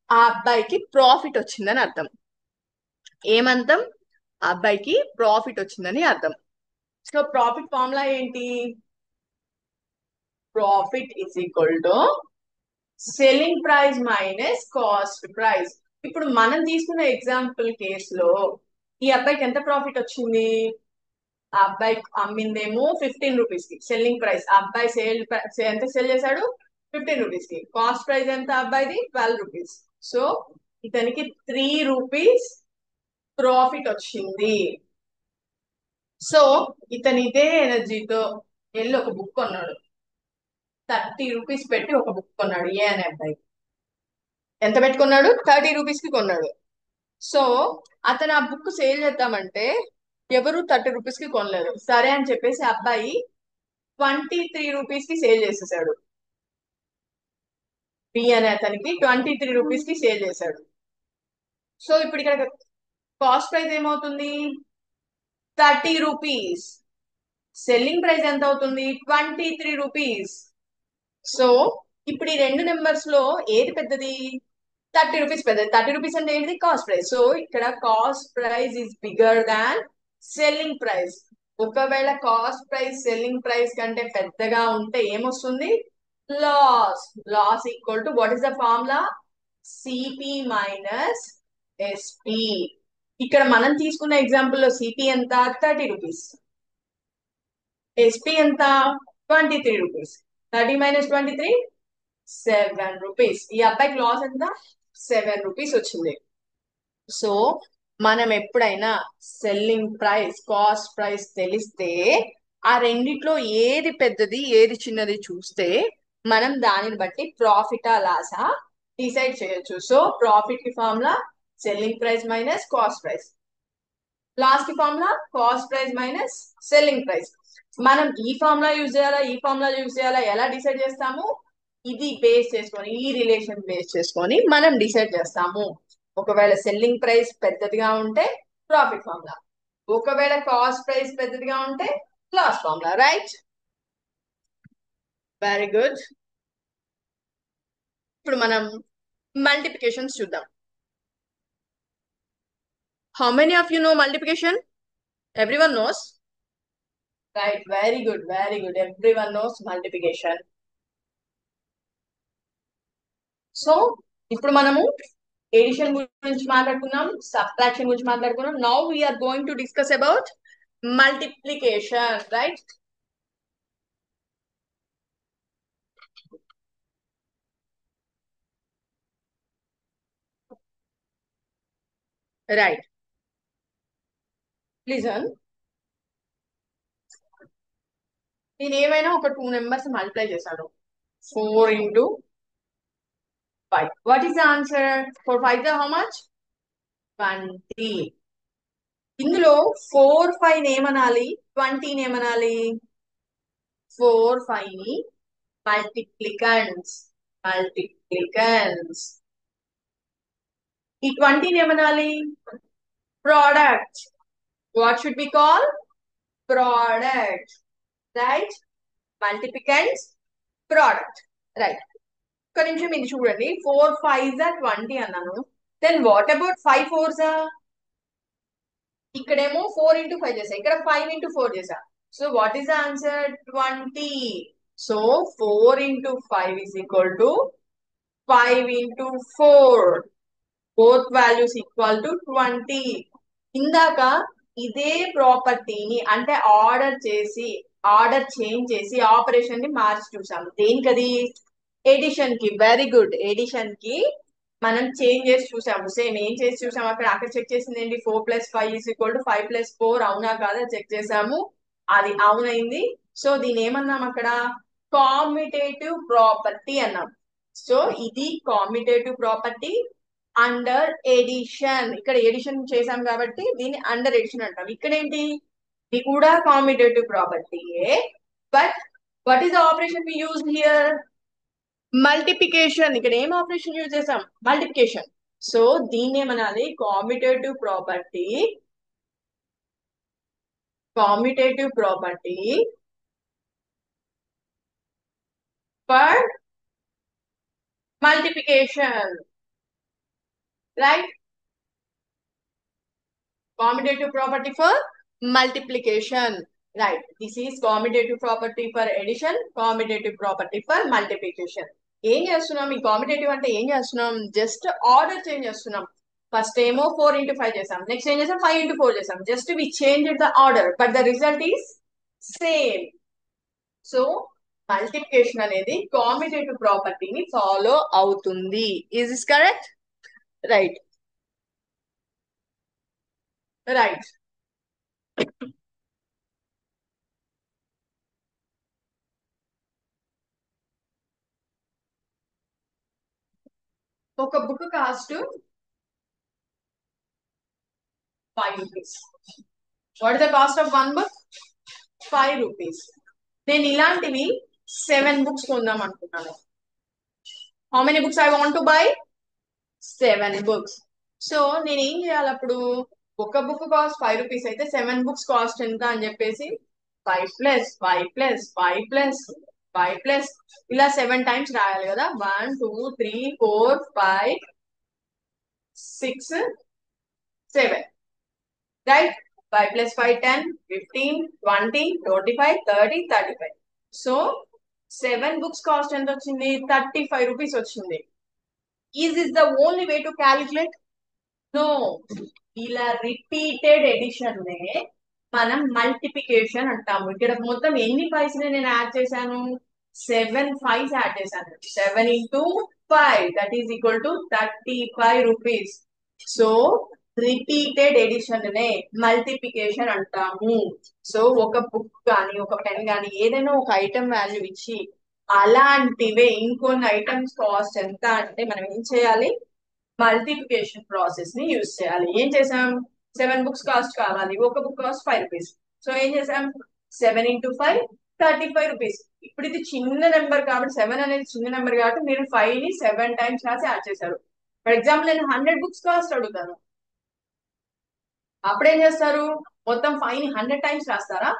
ఆ అబ్బాయికి ప్రాఫిట్ వచ్చిందని అర్థం. ఏమంతం? ఆ అబ్బాయికి ప్రాఫిట్ వచ్చిందని అర్థం. సో ప్రాఫిట్ ఫార్ములా ఏంటి? Profit is equal to selling price minus cost price. ఇప్పుడు మనం తీసుకున్న ఎగ్జాంపుల్ కేసులో ఈ అబ్బాయికి ఎంత ప్రాఫిట్ వచ్చింది? ఆ అబ్బాయి అమ్మిందేమో 15 రూపీస్ కి, సెల్లింగ్ ప్రైస్. ఆ అబ్బాయి ఎంత సెల్ చేశాడు? 15 రూపీస్ కి. కాస్ట్ ప్రైస్ ఎంత అబ్బాయిది? 12 రూపీస్. సో ఇతనికి 3 రూపీస్ ప్రాఫిట్ వచ్చింది. సో ఇతని ఇదే ఎనర్జీతో వెళ్ళి ఒక బుక్ కొన్నాడు. 30 రూపీస్ పెట్టి ఒక బుక్ కొన్నాడు ఏ అనే అబ్బాయి. ఎంత పెట్టుకున్నాడు? 30 రూపీస్ కి కొన్నాడు. సో అతను ఆ బుక్ సేల్ చేద్దామంటే ఎవరు 30 రూపీస్ కి కొనలేదు. సరే అని చెప్పేసి అబ్బాయి 23 రూపీస్ కి సేల్ చేసేసాడు. బి అనే అతనికి 23 రూపీస్ కి సేల్ చేశాడు. సో ఇప్పుడు ఇక్కడ కాస్ట్ ప్రైస్ ఏమవుతుంది? 30 రూపీస్. సెల్లింగ్ ప్రైస్ ఎంత అవుతుంది? 23 రూపీస్. సో ఇప్పుడు ఈ రెండు నెంబర్స్ లో ఏది పెద్దది? 30 రూపీస్ పెద్దది. 30 రూపీస్ అంటే ఏంటిది? Cost price. సో ఇక్కడ cost price is bigger than selling price. ఒకవేళ కాస్ట్ ప్రైస్ సెల్లింగ్ ప్రైస్ కంటే పెద్దగా ఉంటే ఏమొస్తుంది? Loss. Loss equal to what is the formula? CP minus SP. ఇక్కడ మనం తీసుకున్న ఎగ్జాంపుల్ లో సిపి ఎంత? 30 రూపీస్. ఎస్పి ఎంత? 23 రూపీస్. 30 - 23 7 రూపీస్. ఈ అబ్బాయికి లాస్ ఎంత? 7 రూపీస్ వచ్చింది. సో మనం ఎప్పుడైనా సెల్లింగ్ ప్రైస్, కాస్ట్ ప్రైస్ తెలిస్తే ఆ రెండిట్లో ఏది పెద్దది, ఏది చిన్నది చూస్తే మనం దానిని బట్టి ప్రాఫిటా లాసా డిసైడ్ చేయొచ్చు. సో ప్రాఫిట్ కి formula selling price minus cost price. Loss కి formula cost price minus selling price. మనం ఈ ఫార్ములా యూజ్ చేయాలా, ఈ ఫార్ములా యూజ్ చేయాలా, ఎలా డిసైడ్ చేస్తాము? ఇది బేస్ చేసుకొని, ఈ రిలేషన్ బేస్ చేసుకొని మనం డిసైడ్ చేస్తాము. ఒకవేళ సెల్లింగ్ ప్రైస్ పెద్దదిగా ఉంటే ప్రాఫిట్ ఫార్ములా, ఒకవేళ కాస్ట్ ప్రైస్ పెద్దదిగా ఉంటే loss formula. Right? Very good. ఇప్పుడు మనం మల్టిప్లికేషన్స్ చూద్దాం. How many of you know multiplication? Everyone knows? Right, very good, very good. Everyone knows multiplication. So ఇప్పుడు మనము ఎడిషన్ గురించి మాట్లాడుకున్నాం, సబ్ట్రాక్షన్ గురించి మాట్లాడుకున్నాం. Now we are going to discuss about multiplication. Right? Right. Listen, నేను ఏమైనా ఒక 2 నెంబర్స్ మల్టిప్లై చేశాను. 4 × 5. What is the answer? 4 5 how much? 20. ఇందులో 4 5 ఏమనాలి, 20 ఏమనాలి? 4 5 ని మల్టిప్లికన్స్, మల్టిప్లికన్స్. ఈ 20 ఏమనాలి? Product. What should be call? Product. Right? Multiplicands, product. Right. ఒక నిమిషం ఇది చూడండి. 4 5 20 అన్నాను. Then what about 5 4? ఇక్కడేమో 4 into 5 చేసా, ఇక్కడ 5 into 4 చేసా. So what is the answer? 20. So 4 into 5 is equal to 5 into 4. Both values equal to 20. ఇందాక ఇదే ప్రాపర్టీని అంటే ఆర్డర్ చేంజ్ చేసి ఆపరేషన్ ని మార్చి చూసాము. దేనికది? ఎడిషన్ కి. Very good. ఎడిషన్ కి మనం చేంజ్ చేసి చూసాము. సేమ్ ఏం చేసి చూసాము అక్కడ చెక్ చేసింది ఏంటి? 4+5 = 5+4. అవునా కాదా చెక్ చేసాము. అది అవునైంది. సో దీని ఏమన్నాం అక్కడ? కామ్యుటేటివ్ ప్రాపర్టీ అన్నాం. సో ఇది కామ్యుటేటివ్ ప్రాపర్టీ అండర్ ఎడిషన్. ఇక్కడ ఎడిషన్ చేసాం కాబట్టి దీన్ని అండర్ ఎడిషన్ అంటాం. ఇక్కడ ఏంటి? ఇది కూడా కామ్యుటేటివ్ ప్రాపర్టీయే, but what is the operation we use here? Multiplication. ఇక్కడ ఏం ఆపరేషన్ యూజ్ చేసాం? మల్టిప్లికేషన్. సో దీన్ని ఏమనాలి? Commutative property for multiplication, right? Commutative property for multiplication, right? This is commutative property for addition, commutative property for multiplication. ఏం చేస్తున్నాం? ఈ commutative అంటే ఏం చేస్తున్నాం? జస్ట్ ఆర్డర్ చేంజ్ చేస్తున్నాం. ఫస్ట్ ఏమో 4 into 5 చేసాం, నెక్స్ట్ ఏం చేసాం? 5 into 4 చేసాం. Just we change the order, but the result is same. So multiplication అనేది కామిటేటివ్ ప్రాపర్టీని ఫాలో అవుతుంది. Is this correct? Right. Right. ఒక book cost 5 rupees. What is the cost of one book? 5 rupees. నేను ఇలాంటివి 7 books కొందాం అనుకున్నాను. How many books I want to buy? 7 books. So నేను ఏం చేయాలి అప్పుడు? ఒక బుక్ కాస్ట్ 5 rupees అయితే 7 books కాస్ట్ ఎంత అని చెప్పేసి 5+5+5+5+, ఇలా 7 times రాయాలి కదా. 1 2 3 4 5 6 7, right? 5+5 10 15 20 25 30 35. సో 7 books కాస్ట్ ఎంత వచ్చింది? 35 rupees వచ్చింది. Is is the only way to calculate? No. ఇలా రిపీటెడ్ ఎడిషన్ నే మనం మల్టిప్లికేషన్ అంటాము. ఇక్కడ మొత్తం ఎన్ని ఫైవ్స్ నేను యాడ్ చేశాను? 7 5s యాడ్ చేశాను. 7 into 5 that is equal to 35 rupees. So repeated addition నే మల్టిప్లికేషన్ అంటాము. సో ఒక బుక్ కానీ ఒక పెన్ కానీ ఏదైనా ఒక ఐటమ్ వాల్యూ ఇచ్చి అలాంటివే ఇంకొన్ని ఐటమ్స్ కాస్ట్ ఎంత అంటే మనం ఏం చేయాలి? మల్టిప్లికేషన్ ప్రాసెస్ ని యూజ్ చేయాలి. ఏం చేసాం? 7 books కాస్ట్ కావాలి, ఒక బుక్ కాస్ట్ 5 rupees. సో ఏం చేసాం? 7 into 5 35 rupees. ఇప్పుడు ఇది చిన్న నెంబర్ కాబట్టి 7 అనేది చిన్న నెంబర్ కాబట్టి మీరు 5 ని 7 times రాసి యాడ్ చేశారు. ఫర్ ఎగ్జాంపుల్ నేను 100 books కాస్ట్ అడుగుతాను, అప్పుడు ఏం చేస్తారు? మొత్తం 5 ని 100 times రాస్తారా?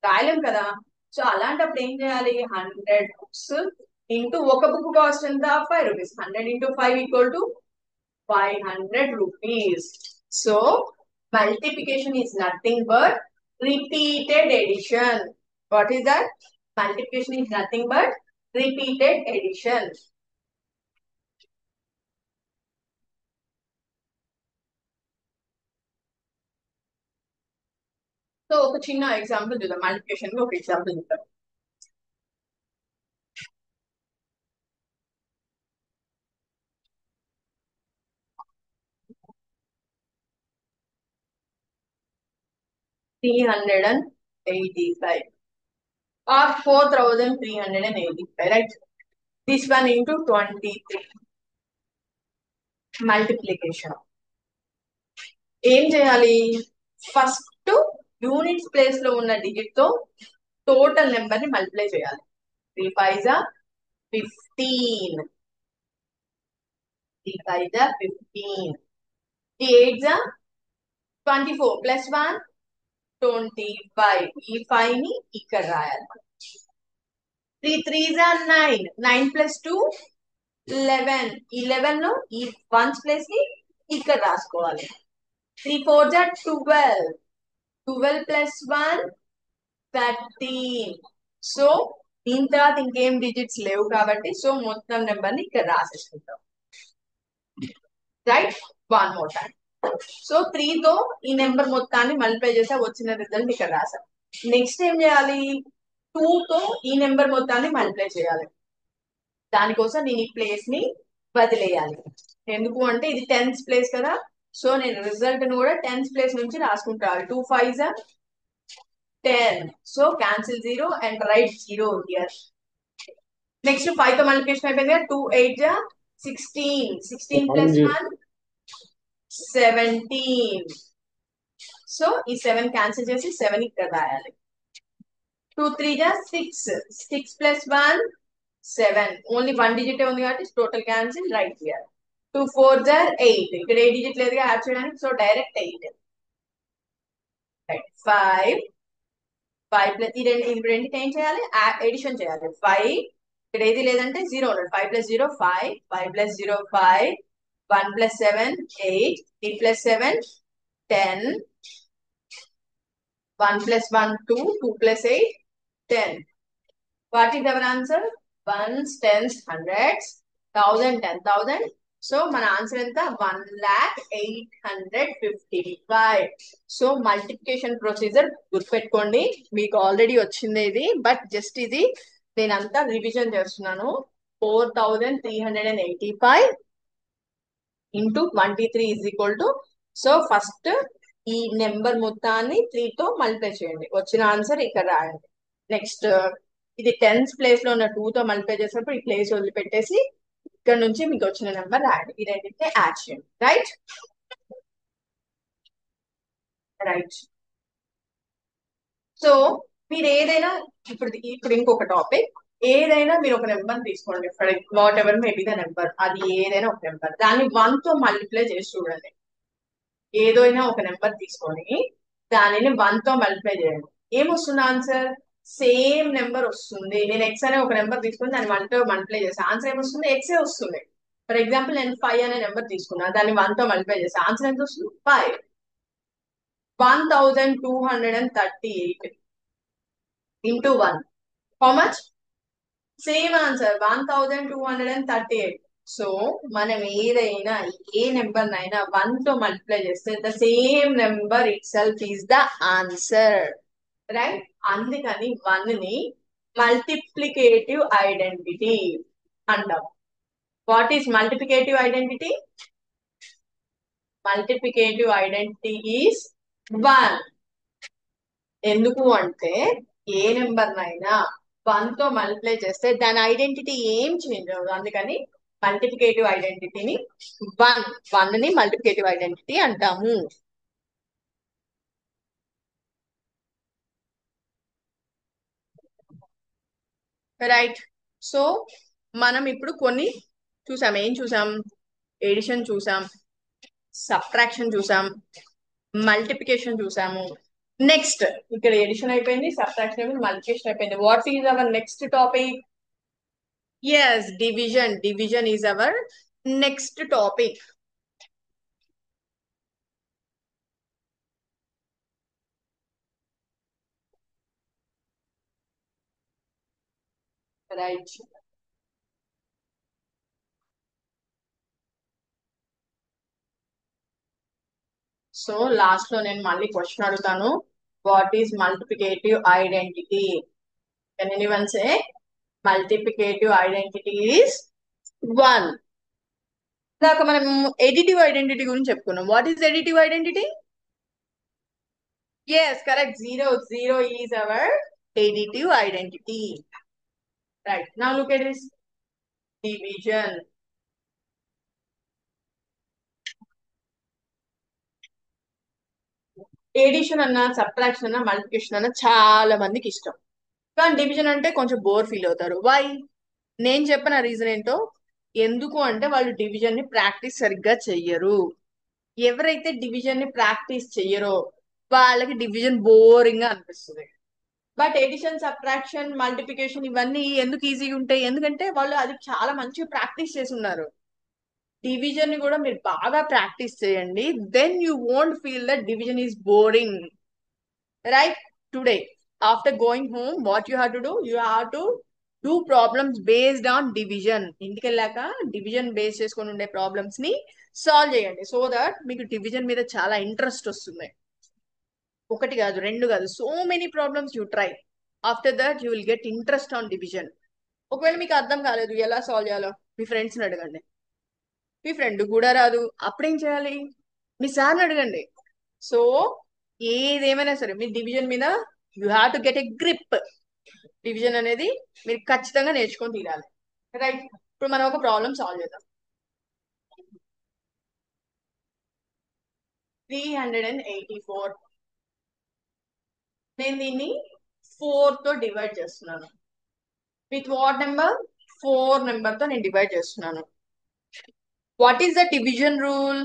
రాయలేం కదా. సో అలాంటప్పుడు ఏం చేయాలి? 100 books ఇంటూ ఒక బుక్ కాస్ట్ ఎంత? 5 rupees. 100 into 5 = 500 rupees. So multiplication is nothing but repeated addition. What is that? Multiplication is nothing but repeated addition. So ఒక చిన్న ఎగ్జాంపుల్ చూద్దాం. మల్టిప్లికేషన్ లో ఒక ఎగ్జాంపుల్ చూద్దాం. $385 or 4,385, right? This one into 23. Multiplication. ఏం చేయాలి? First units place లో ఉన్న డిజిట్ తో టోటల్ నెంబర్ ని మల్టిప్లై చేయాలి. 3 5s are 15. 3 5s are 15. 3 8s are 24 plus 1 25. ఈ 5 ని ఇక్కడ రాయాలి. 3 3s are 9. 9 plus 2 11. 11 లో ఈ 1s ప్లేస్ ని ఇక్కడ రాసుకోవాలి. 3 4s are 12. 12 plus 1, 13. సో దీని తర్వాత ఇంకేం డిజిట్స్ లేవు కాబట్టి సో మొత్తం నెంబర్ ని ఇక్కడ రాసేసుకుంటాం. Right, one more time. So 3 తో ఈ నెంబర్ మొత్తాన్ని మల్టిప్లై చేస్తే వచ్చిన రిజల్ట్ ఇక్కడ రాసాం. నెక్స్ట్ ఏం చేయాలి? 2 తో ఈ నెంబర్ మొత్తాన్ని మల్టిప్లై చేయాలి. దానికోసం నేను ఈ ప్లేస్ ని వదిలేయాలి. ఎందుకు అంటే ఇది 10th ప్లేస్ కదా, సో నేను రిజల్ట్ ను కూడా 10th ప్లేస్ నుంచి రాసుకుంటాను. 2 5s are 10. So cancel 0 and right 0 here. Next 5 తో మల్టిప్లికేషన్ అయిపోయింది కదా, 2 8s are 16. 16 plus 1 17. సో ఈ 7 క్యాన్సిల్ చేసి 7 ఇక్కడ రాయాలి. 2 3s are 6. 6 plus 1 7. Only 1 digit ఉంది కాబట్టి total cancel right here. 2 4s are 8. ఇక్కడ ఏ డిజిట్ లేదుగా యాడ్ చేయడానికి, సో డైరెక్ట్ 8. రైట్ 5 5 ప్లస్ ఈ రెండు ఏం చేయాలి? ఎడిషన్ చేయాలి. 5 ఇక్కడ ఏది లేదంటే 0 ఉన్నాడు. 5 plus 0 5. 5 plus 0 5. 1 plus 7 8. 3 plus 7 10. 1 plus 1 2. 2 plus 8 10. What is our answer? Ones, tens, hundreds, 1000, 10,000. So మన ఆన్సర్ ఎంత? 1,0855. సో మల్టిప్లికేషన్ ప్రొసీజర్ గుర్తుపెట్టుకోండి, మీకు ఆల్రెడీ వచ్చింది ఇది, బట్ జస్ట్ ఇది నేనంతా రివిజన్ చేస్తున్నాను. 4,385 into 23 is equal to, so first ఈ నెంబర్ మొత్తాన్ని 3 తో మల్టిప్లై చేయండి, వచ్చిన ఆన్సర్ ఇక్కడ రాయండి. నెక్స్ట్ ఇది 10th ప్లేస్ లో ఉన్న 2 తో మల్టిప్లై చేసినప్పుడు ఈ ప్లేస్ వదిలిపెట్టేసి ఇక్కడ నుంచి మీకు వచ్చిన నెంబర్ రాయండి. ఈ రెండింటిని యాడ్ చేయండి. Right right. సో మీరు ఏదైనా ఇప్పుడు ఇంకొక టాపిక్, ఏదైనా మీరు ఒక నెంబర్ తీసుకోండి, what ever maybe the number, అది ఏదైనా ఒక నెంబర్, దాన్ని 1 తో మల్టిప్లై చేసి చూడండి. ఏదైనా ఒక నెంబర్ తీసుకొని దానిని 1 తో మల్టిప్లై చేయండి. ఏమొస్తుంది ఆన్సర్? సేమ్ నెంబర్ వస్తుంది. నేను ఎక్స్ అనే ఒక నెంబర్ తీసుకుని దాన్ని 1 తో మల్టిప్లై చేస్తే ఆన్సర్ ఏమొస్తుంది? ఎక్సే వస్తుంది. ఫర్ ఎగ్జాంపుల్ నేను 5 అనే నెంబర్ తీసుకున్నా, దాన్ని 1 తో మల్టిప్లై చేస్తే ఆన్సర్ ఎంత వస్తుంది? 5. 1238 into 1. How much? Same answer, 1238. So మనం ఏదైనా ఏ నెంబర్ నైనా 1 తో మల్టిప్లై చేస్తే the same number it self is the answer. Right, అందుకని 1 ని మల్టిప్లికేటివ్ ఐడెంటిటీ అంటాం. What is multiplicative identity? Multiplicative identity is 1. ఎందుకు అంటే ఏ నెంబర్ నైనా 1 తో మల్టిప్లై చేస్తే దాని ఐడెంటిటీ ఏం చేంజ్ అవ్వదు. అందుకని మల్టిప్లికేటివ్ ఐడెంటిటీని 1 ని మల్టిప్లికేటివ్ ఐడెంటిటీ అంటాము. రైట్. సో మనం ఇప్పుడు కొన్ని చూసాం. ఏం చూసాం? ఎడిషన్ చూసాం, సబ్ట్రాక్షన్ చూసాం, మల్టిప్లికేషన్ చూసాము. నెక్స్ట్ ఇక్కడ ఎడిషన్ అయిపోయింది, సబ్ట్రాక్షన్ అయిపోయింది, మల్టిప్లికేషన్ అయిపోయింది. What is our next topic? Yes, division. Division is our next topic. Right. So last లో నేను మళ్ళీ క్వశ్చన్ అడుగుతాను. What is multiplicative identity? Can anyone say? Multiplicative identity is 1. ఇందాక మనం ఎడిటివ్ ఐడెంటిటీ గురించి చెప్పుకున్నాం. What is additive identity? Yes, correct, 0. 0 is our additive identity. Right, now look at this division. Addition అన్న, subtraction అన్న, multiplication అన్న చాలా మందికి ఇష్టం, కానీ డివిజన్ అంటే కొంచెం బోర్ ఫీల్ అవుతారు. వై? నేను చెప్పిన రీజన్ ఏంటో. ఎందుకు అంటే వాళ్ళు డివిజన్ ని ప్రాక్టీస్ సరిగ్గా చెయ్యరు. ఎవరైతే డివిజన్ ని ప్రాక్టీస్ చెయ్యరో వాళ్ళకి డివిజన్ బోరింగ్ గా అనిపిస్తుంది. బట్ ఎడిషన్, సబ్ట్రాక్షన్, మల్టిప్లికేషన్ ఇవన్నీ ఎందుకు ఈజీగా ఉంటాయి? ఎందుకంటే వాళ్ళు అది చాలా మంచిగా ప్రాక్టీస్ చేసి ఉన్నారు. డివిజన్ ని కూడా మీరు బాగా ప్రాక్టీస్ చేయండి. Then you won't feel that division is boring. Right? Today after going home what you have to do, you have to do problems based on division. ఇంటికి వెళ్ళాక డివిజన్ బేస్ చేసుకొని ఉండే ప్రాబ్లమ్స్ ని సాల్వ్ చేయండి. So that మీకు division మీద చాలా interest వస్తుంది. ఒకటి కాదు, రెండు కాదు, so many problems you try. After that you will get interest on division. ఒకవేళ మీకు అర్థం కాలేదు ఎలా సాల్వ్ చేయాలో మీ ఫ్రెండ్స్ని అడగండి. మీ ఫ్రెండ్ కూడా రాదు, అప్పుడేం చేయాలి? మీ సార్ని అడగండి. సో ఏదేమైనా సరే మీ డివిజన్ మీద you have to get a grip. Division అనేది మీరు ఖచ్చితంగా నేర్చుకొని తీరాలి. రైట్? ఇప్పుడు మనం ఒక ప్రాబ్లం సాల్వ్ చేద్దాం. 384. నేను దీన్ని 4 తో డివైడ్ చేస్తున్నాను. With what number? 4 నెంబర్ తో నేను డివైడ్ చేస్తున్నాను. What is the division rule?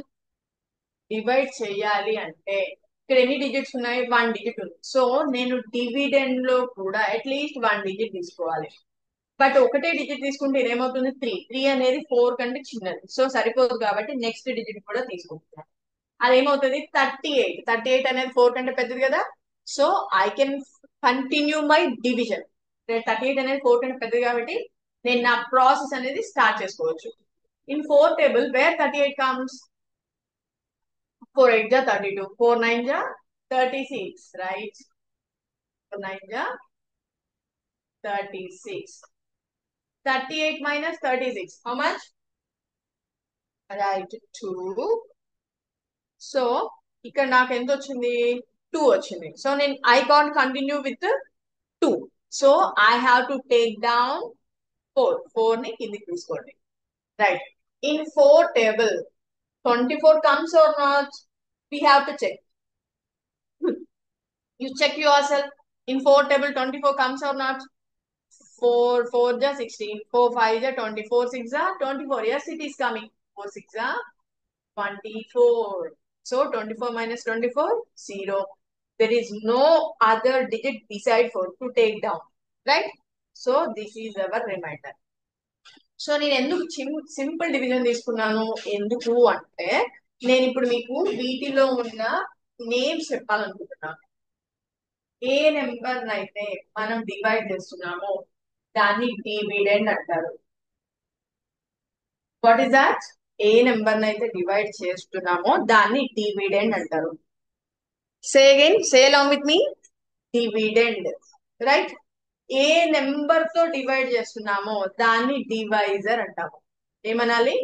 Divide చేయాలి అంటే ఇక్కడ ఎన్ని డిజిట్స్ ఉన్నాయి? 1 డిజిట్ ఉంది. సో నేను డివిడెండ్ లో కూడా అట్లీస్ట్ 1 డిజిట్ తీసుకోవాలి. బట్ ఒకటే డిజిట్ తీసుకుంటే ఏమవుతుంది? 3. 3 అనేది 4 కంటే చిన్నది, సో సరిపోదు. కాబట్టి నెక్స్ట్ డిజిట్ కూడా తీసుకుంటున్నాను. అదేమవుతుంది? 38. 38 అనేది 4 కంటే పెద్దది కదా, so I can continue my division. 38 అనేది 4 కంటే పెద్దది కాబట్టి నేను నా ప్రాసెస్ అనేది స్టార్ట్ చేసుకోవచ్చు. In 4 table wear 38 comes, 4 8 ja 32, 4 9 ja 36, right? 4 9 ja 36. 38 minus 36, how much? Right, 2. So ఇక్కడ నాకు ఎంత వచ్చింది? 2 వచ్చింది. సో నేను I can't continue with 2. So I have to take down 4. 4 ని కిందికి తీసుకోండి. Right? In 4 table 24 comes or not? We have to check. You check yourself. In 4 table 24 comes or not? 4 4 ja 16, 4 5 ja 20, 4 6 ja 24. Yes, it is coming. 4 6 ja 24. So 24 minus 24, 0. There is no other digit beside 4 to take down. Right? So this is our reminder. So నేను ఎందుకు simple division తీసుకున్నాను? ఎందుకు అంటే నేను ఇప్పుడు మీకు వీటిలో ఉన్న నేమ్స్ చెప్పాలనుకుంటున్నాను. ఏ నెంబర్ అయితే మనం డివైడ్ చేస్తున్నామో దాన్ని డివిడెండ్ అంటారు. What is that? A number అయితే డివైడ్ చేస్తున్నామో దాన్ని డివిడెండ్ అంటారు. సే again, say along with me, dividend. Right? A number తో డివైడ్ చేస్తున్నామో దాన్ని డివైజర్ అంటాము. ఏమనాలి?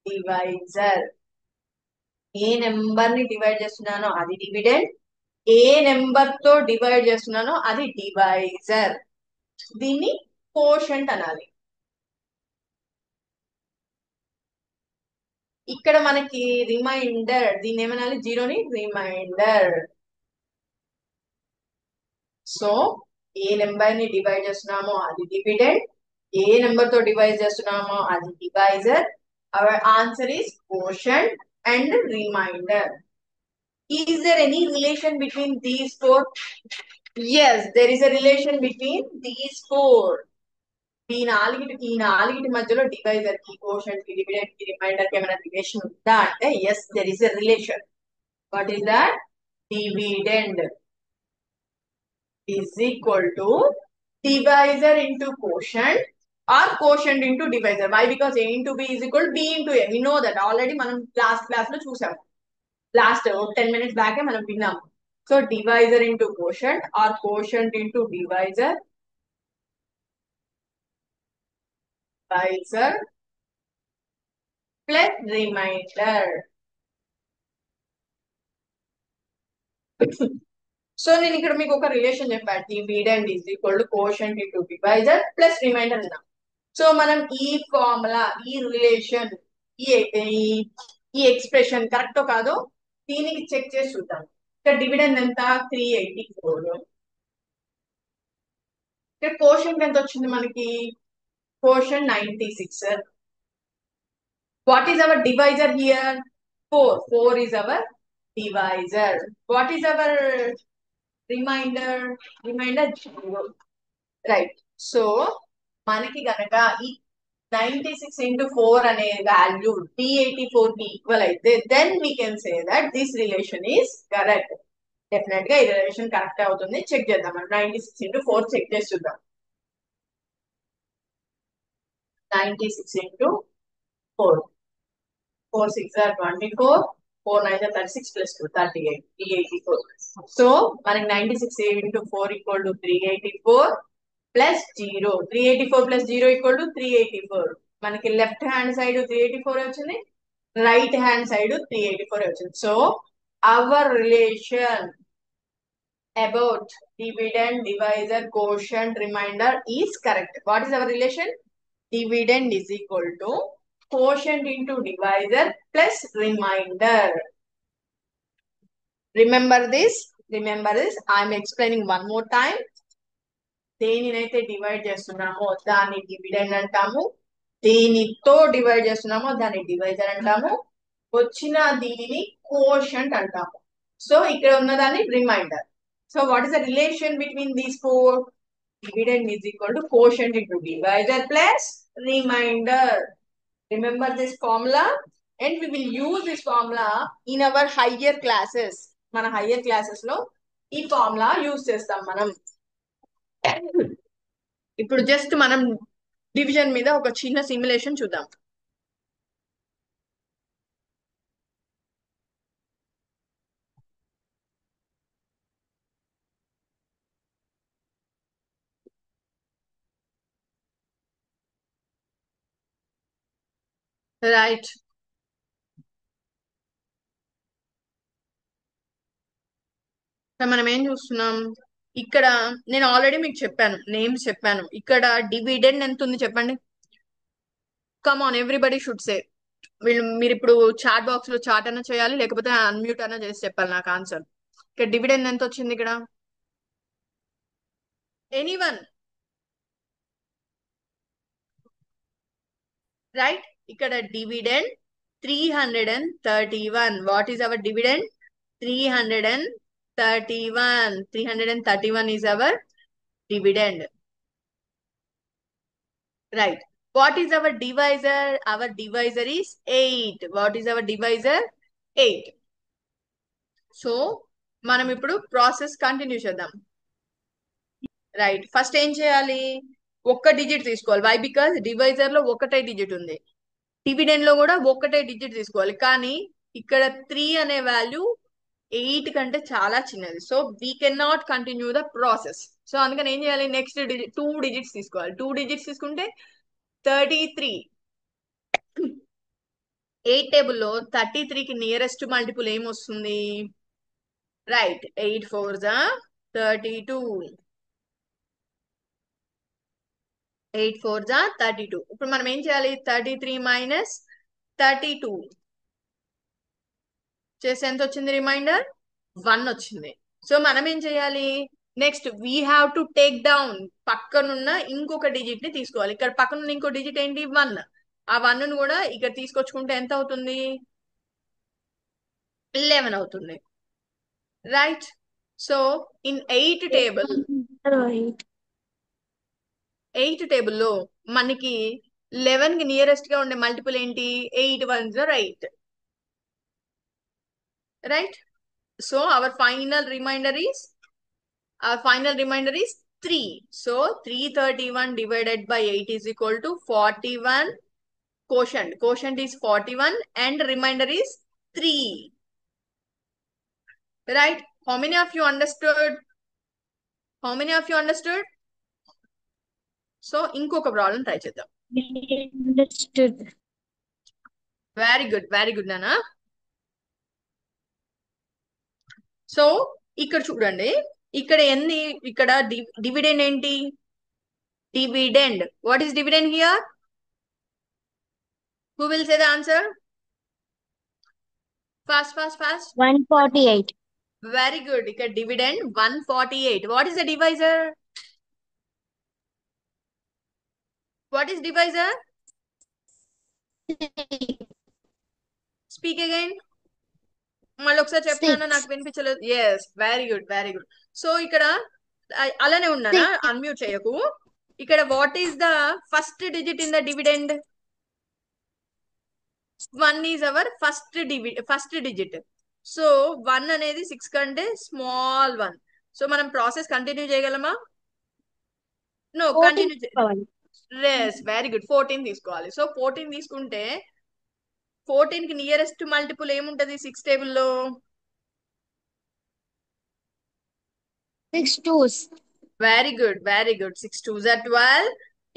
డివైజర్. ఏ నెంబర్ ని డివైడ్ చేస్తున్నానో అది డివిడెండ్, ఏ నెంబర్ తో డివైడ్ చేస్తున్నానో అది డివైజర్. దీన్ని కోషంట్ అనాలి. ఇక్కడ మనకి రిమైండర్, దీన్ని ఏమనాలి? జీరోని రిమైండర్. సో ఏ నెంబర్ ని డివైడ్ చేస్తున్నామో అది డివిడెండ్, ఏ నెంబర్ తో డివైడ్ చేస్తున్నామో అది divisor. Our answer is quotient and remainder. Is there any relation between these four? Yes, there is a relation between these four. ఈ నాలుగిటి మధ్యలో డివైజర్ కి, కోషంట్ కి, డివిడెండ్ కి, రిమైండర్ కి ఏమైనా రిలేషన్ ఉందా అంటే yes, there is a relation. What is that? Dividend is equal to divisor into quotient or quotient into divisor. Why? Because a into b is equal to b into a. We know that already మనం last class లో చూసాము. Last 10 minutes back మనం విన్నాము. So divisor into quotient or quotient into divisor, divisor plus remainder. So నేను ఇక్కడ మీకు ఒక relation చెప్పాను, dividend is equal to quotient into divisor plus remainder అన్నా. సో మనం ఈ ఫార్ములా, ఈ రిలేషన్, ఈ ఈ ఎక్స్ప్రెషన్ కరెక్టో కాదో దీనికి చెక్ చేసి చూద్దాం. ఇక్కడ డివిడెండ్ ఎంత? 384. ఇక్కడ కోషంట్ ఎంత వచ్చింది మనకి? Quotient 96. What is our divisor here? 4. 4 is our divisor. What is our remainder? Remainder 0. Right? So మనకి గనక 96 into 4 అనే వాల్యూ D84 కి ఈక్వల్ అయితే then we can say that this relation is correct. Definite గా ఈ రిలేషన్ కరెక్ట్ అవుతుంది. Check చేద్దాం మనం. 96 into 4 చెక్ చేసి చూద్దాం. 96 into 4. 4 6 are 24. 4 9 are 36 plus 2 38. 384. So మనకి 96 into 4 equal to 384 plus 0. 384 plus 0 equal to 384. మనకి లెఫ్ట్ హ్యాండ్ సైడ్ 384 వచ్చింది, రైట్ హ్యాండ్ సైడ్ 384 వచ్చింది. So our relation about dividend, divisor, quotient, remainder is correct. What is our relation? Dividend is equal to quotient into divisor plus remainder. Remember this? Remember this. I am explaining one more time. దేనినైతే divide చేస్తున్నామో దాన్ని dividend అంటాము, దేనితో divide చేస్తున్నామో దాన్ని divisor అంటాము, వచ్చిన దీనిని కోషంట్ అంటాము. సో ఇక్కడ ఉన్నదాన్ని remainder. So what is the relation between these four? Dividend is equal to quotient into divisor plus remainder. Remember this formula, and we will use this formula in our higher classes. మన higher classes లో ఈ formula use చేస్తాం మనం. ఇప్పుడు just మనం division మీద ఒక చిన్న సిమ్యులేషన్ చూద్దాం. రైట్, మనం ఏం చూస్తున్నాం ఇక్కడ? నేను ఆల్రెడీ మీకు చెప్పాను, నేమ్స్ చెప్పాను. ఇక్కడ డివిడెండ్ ఎంత ఉంది చెప్పండి. Come on, everybody should say. మీరు ఇప్పుడు చాట్ బాక్స్ లో చాట్ అన్నా చేయాలి, లేకపోతే అన్మ్యూట్ అన్నా చేసి చెప్పాలి నాకు ఆన్సర్. ఇక్కడ డివిడెండ్ ఎంత వచ్చింది ఇక్కడ? ఎనీవన్? రైట్, ఇక్కడ dividend 331. What is hour dividend? 331. 331 is our dividend. Right. What is our divisor? Our divisor is 8. What is our divisor? 8. So మనం ఇప్పుడు ప్రాసెస్ కంటిన్యూ చేద్దాం. రైట్, ఫస్ట్ ఏం చేయాలి? ఒక్క డిజిట్ తీసుకోవాలి. వై? బికాస్ డివైజర్ లో ఒకటే డిజిట్ ఉంది, డివిడెండ్ లో కూడా ఒకటే డిజిట్ తీసుకోవాలి. కానీ ఇక్కడ 3 అనే వాల్యూ 8 కంటే చాలా చిన్నది. So we can not continue the process. So అందుకని ఏం చేయాలి? నెక్స్ట్ 2 డిజిట్స్ తీసుకోవాలి. 2 డిజిట్స్ తీసుకుంటే 33. 8 టేబుల్లో 33కి నియరెస్ట్ మల్టిపుల్ ఏమొస్తుంది? Right, 8 4s are 32. 8 4s are 32. ఇప్పుడు మనం ఏం చేయాలి? 33 మైనస్ 32 చేసి ఎంత వచ్చింది? రిమైండర్ 1 వచ్చింది. సో మనం ఏం చేయాలి? Next we have to take down, పక్కనున్న ఇంకొక డిజిట్ ని తీసుకోవాలి. ఇక్కడ పక్కనున్న ఇంకో డిజిట్ ఏంటి? 1. ఆ 1 ను కూడా ఇక్కడ తీసుకొచ్చుకుంటే ఎంత అవుతుంది? 11 అవుతుంది. రైట్. సో ఇన్ 8 టేబుల్లో మనకి 11 కి నియరెస్ట్ గా ఉండే మల్టిపుల్ ఏంటి? 8 1s are 8. Right. So our final remainder is 3. So 331 divided by 8 is equal to 41. Quotient is 41 and remainder is 3. Right? How many of you understood? So ఇంకొక problem try చేద్దాం. Understood. Very good నానా. So ఇక్కడ చూడండి, ఇక్కడ ఎన్ని? ఇక్కడ dividend ఏంటి? Dividend. What is dividend here? Who will say the answer? Fast 148. Very good. ఇక్కడ dividend 148. What is the divisor? What is divisor? Speak again. మళ్ళీ ఒకసారి చెప్తాను, నాకు వినిపించలేదు. Yes, very good. సో ఇక్కడ అలానే ఉన్నానా? అన్మ్యూట్ చేయకు. ఇక్కడ what is the first digit in the dividend? 1 is our first digit. So 1 అనేది 6 కంటే స్మాల్ 1. సో మనం ప్రాసెస్ కంటిన్యూ చేయగలమా? No, 14 continue. తీసుకోవాలి. వెరీ గుడ్, 14 తీసుకోవాలి. సో 14 తీసుకుంటే 14 కి నియరెస్ట్ మల్టిపుల్ ఏముంటది 6 టేబుల్లో? 6 twos. Very good, very good. 6 2 జా 12.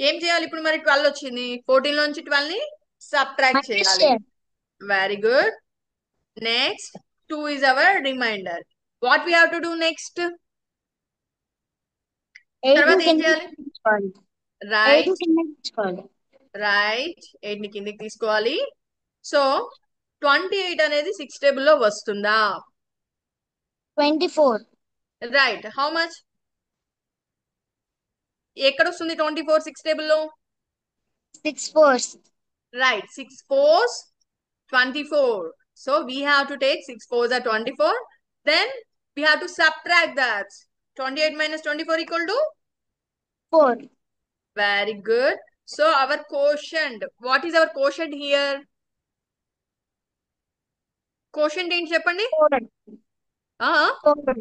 ఏం చేయాలి ఇప్పుడు? మరి 12 వచ్చింది, 14 లోంచి 12 ని సబ్ట్రాక్ట్ Minus చేయాలి. చేయాలి. Very good. Next 2 is our remainder. What we have to do next? 8 తర్వాత ని ఏం కిందకి చేయాలి? తీసుకోవాలి. 8 రైట్, కిందకి తీసుకోవాలి. రైట్. 8 ని కిందకి తీసుకోవాలి. సో 28 అనేది 6 టేబుల్ లో వస్తుందా? 24. రైట్. How much? ఎక్కడ వస్తుంది 24 6 టేబుల్ లో? 6 fours. Right, 6 4s 24. So we have to take 6 4s are 24. Then we have to subtract that. 28 minus 24 equal to? 4. Very good. So our quotient, what is our quotient here? Quotient ఏంటి చెప్పండి? 4. Ah, 4.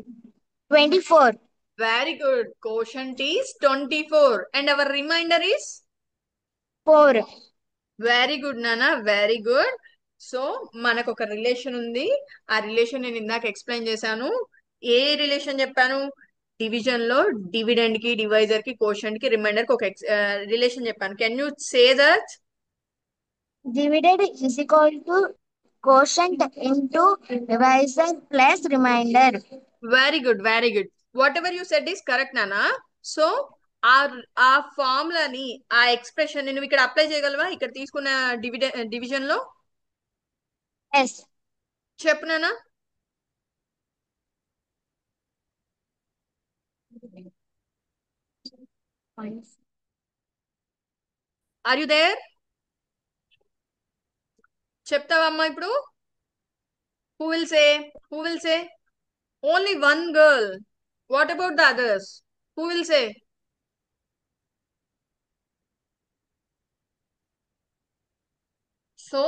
24. very good. Quotient is 24 and our remainder is? 4. Very good నాన్న, very good. So మనకు ఒక relation ఉంది. ఆ relation నేను ఇందాక explain చేశాను. ఏ రిలేషన్ చెప్పాను? డివిజన్ లో డివిడెండ్ కి, డివైజర్ కి, కోషంట్ కి, రిమైండర్ కి ఒక రిలేషన్ చెప్పాను. Can you say that? Divided is equal to quotient into divisor plus remainder. Very good, very good. What ever you said is correct నానా. సో ఆ ఆ ఫార్ములాని, ఆ ఎక్స్ప్రెషన్ నువ్వు ఇక్కడ అప్లై చేయగలవా? ఇక్కడ తీసుకున్న డివిజన్ లో Yes. చెప్పు నానా. Are you there? చెప్తావా అమ్మా ఇప్పుడు? Who will say? Who will say? Only one girl. What about the others? Who will say? So